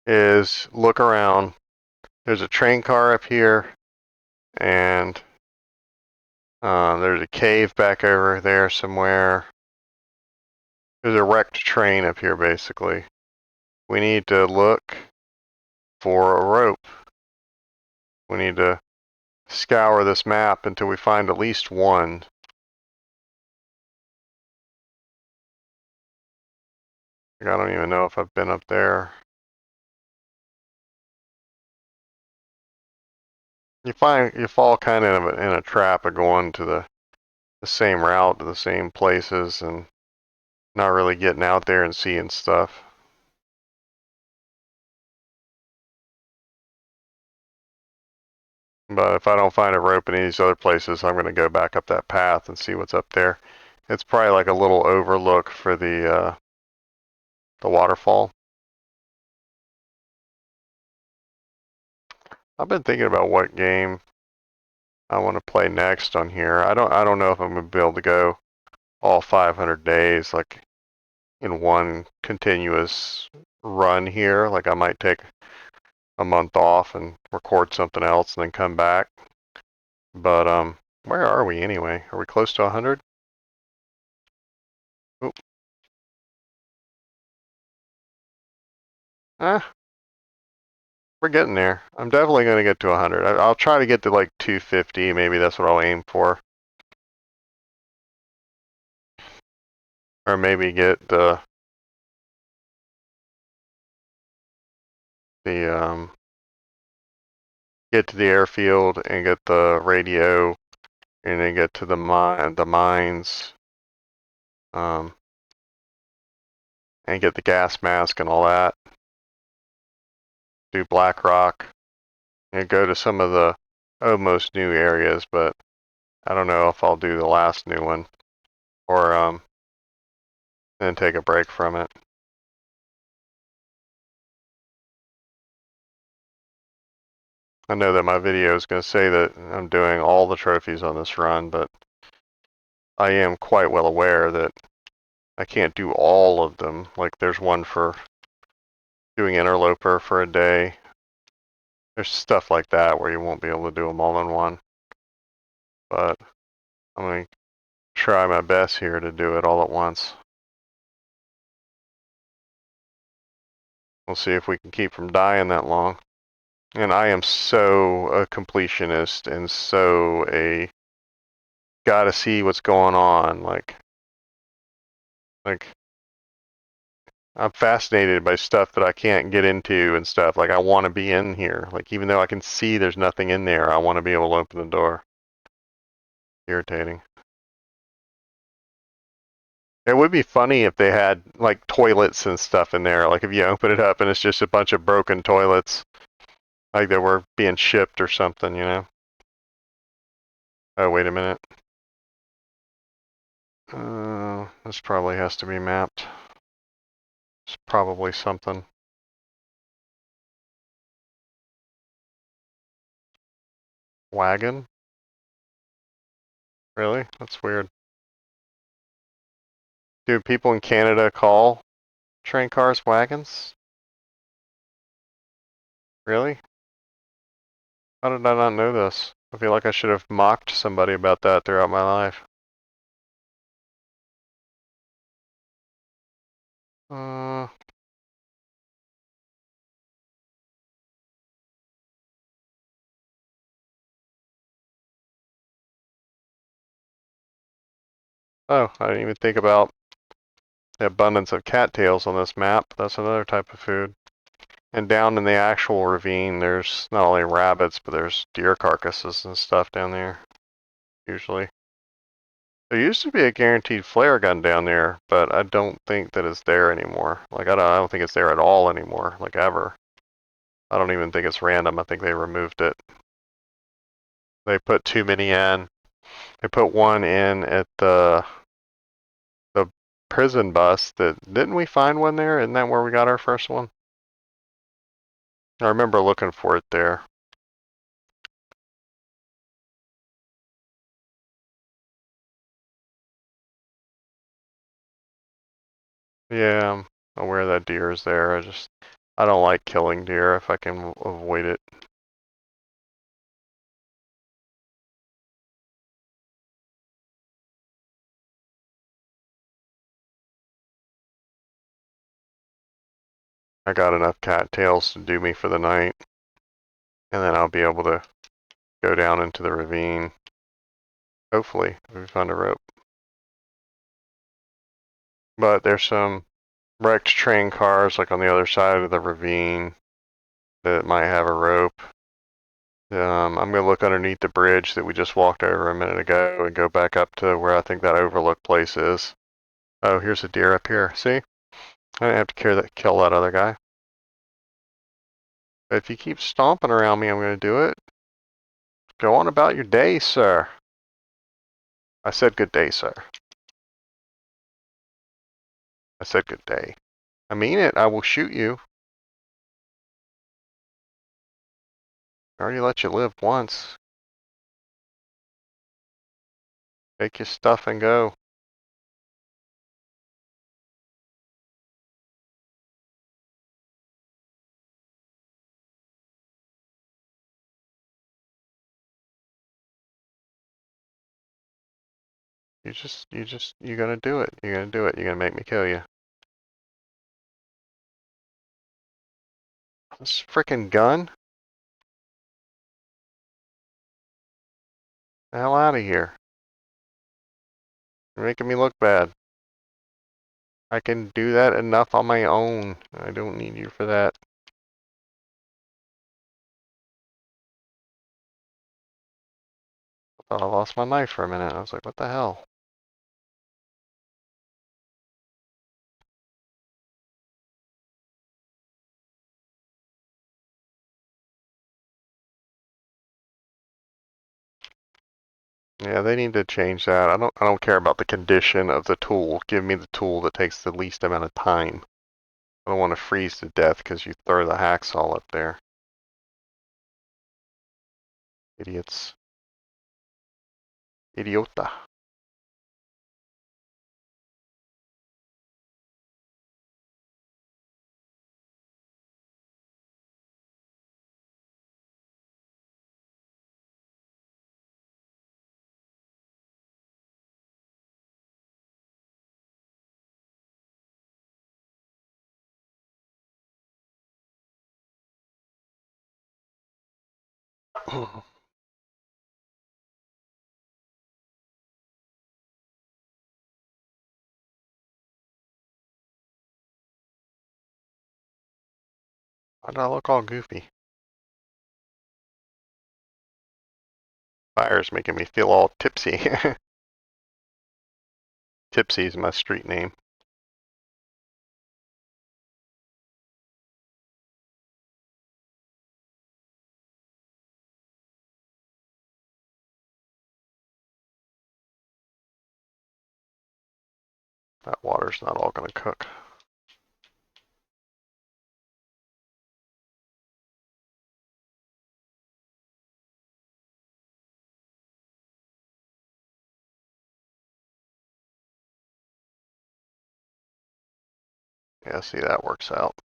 is look around. There's a train car up here, and there's a cave back over there somewhere. There's a wrecked train up here, basically. We need to look for a rope. We need to scour this map until we find at least one. I don't even know if I've been up there. You fall kind of in a trap of going to the same route to the same places and not really getting out there and seeing stuff. But if I don't find a rope in any of these other places, I'm going to go back up that path and see what's up there. It's probably like a little overlook for the waterfall. I've been thinking about what game I want to play next on here. I don't know if I'm going to be able to go all 500 days like in one continuous run here. Like I might take a month off and record something else and then come back. But where are we anyway? Are we close to 100? Oh. Ah, We're getting there. I'm definitely going to get to 100. I'll try to get to like 250. Maybe that's what I'll aim for. Or maybe get the get to the airfield and get the radio, and then get to the mines, um, and get the gas mask and all that. Do Black Rock and go to some of the almost new areas, but I don't know if I'll do the last new one or then take a break from it. I know that my video is going to say that I'm doing all the trophies on this run, but I am quite well aware that I can't do all of them. Like there's one for doing Interloper for a day. There's stuff like that where you won't be able to do them all in one. But I'm going to try my best here to do it all at once. We'll see if we can keep from dying that long. And I am so a completionist and so a gotta see what's going on. Like I'm fascinated by stuff that I can't get into and stuff. Like I want to be in here. Like even though I can see there's nothing in there, I want to be able to open the door. Irritating. It would be funny if they had like toilets and stuff in there. Like if you open it up and it's just a bunch of broken toilets, like they were being shipped or something, you know? Oh, wait a minute. This probably has to be mapped. It's probably something. Wagon? Really? That's weird. Do people in Canada call train cars wagons? Really? How did I not know this? I feel like I should have mocked somebody about that throughout my life. Uh, oh, I didn't even think about the abundance of cattails on this map. That's another type of food. And down in the actual ravine, there's not only rabbits, but there's deer carcasses and stuff down there, usually. There used to be a guaranteed flare gun down there, but I don't think that it's there anymore. Like, I don't think it's there at all anymore, like ever. I don't even think it's random. I think they removed it. They put too many in. They put one in at the prison bus. Didn't we find one there? Isn't that where we got our first one? I remember looking for it there. Yeah, I'm aware that deer is there. I don't like killing deer if I can avoid it. I got enough cattails to do me for the night, and then I'll be able to go down into the ravine. Hopefully, if we find a rope. But there's some wrecked train cars like on the other side of the ravine that might have a rope. I'm going to look underneath the bridge that we just walked over a minute ago and go back up to where I think that overlook place is. Oh, here's a deer up here. See? I didn't have to kill that other guy. But if you keep stomping around me, I'm going to do it. Go on about your day, sir. I said good day, sir. I said good day. I mean it. I will shoot you. I already let you live once. Take your stuff and go. You're gonna do it. You're gonna do it. You're gonna make me kill you. This freaking gun? The hell out of here. You're making me look bad. I can do that enough on my own. I don't need you for that. I thought I lost my knife for a minute. I was like, what the hell? Yeah, they need to change that. I don't care about the condition of the tool. Give me the tool that takes the least amount of time. I don't want to freeze to death because you throw the hacksaw up there. Idiots. Idiota. Why do I look all goofy? Fire's making me feel all tipsy. Tipsy is my street name. That water's not all gonna cook. Yeah, see, that works out.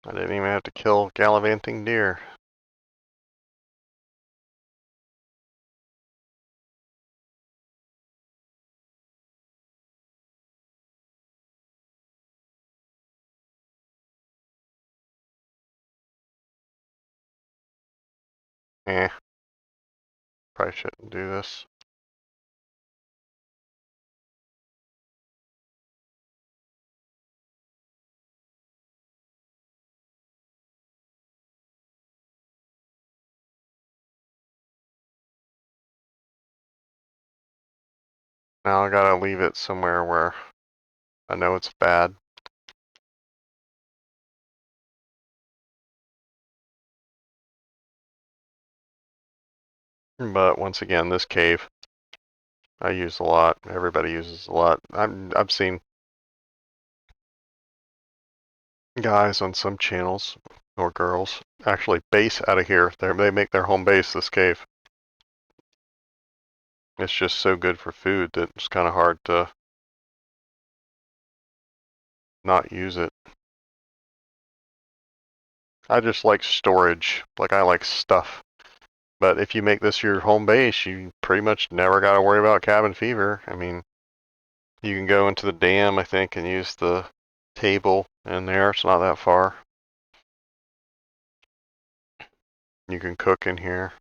I didn't even have to kill gallivanting deer. Eh, probably shouldn't do this. Now I gotta leave it somewhere where I know it's bad. But once again, this cave I use a lot. Everybody uses a lot. I've seen guys on some channels or girls actually base out of here. They make their home base this cave. It's just so good for food that it's kind of hard to not use it. I just like storage. Like I like stuff. But if you make this your home base, you pretty much never got to worry about cabin fever. I mean, you can go into the dam, I think, and use the table in there. It's not that far. You can cook in here.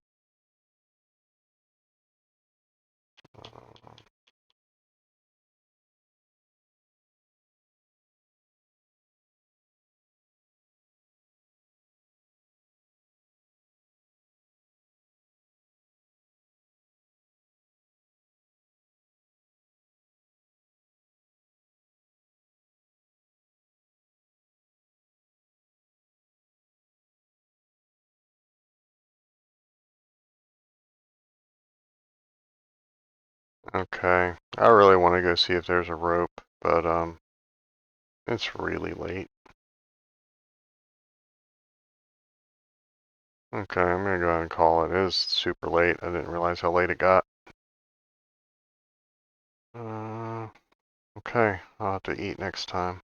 Okay. I really want to go see if there's a rope, but it's really late. Okay, I'm gonna go ahead and call it. It is super late. I didn't realize how late it got. Uh, okay, I'll have to eat next time.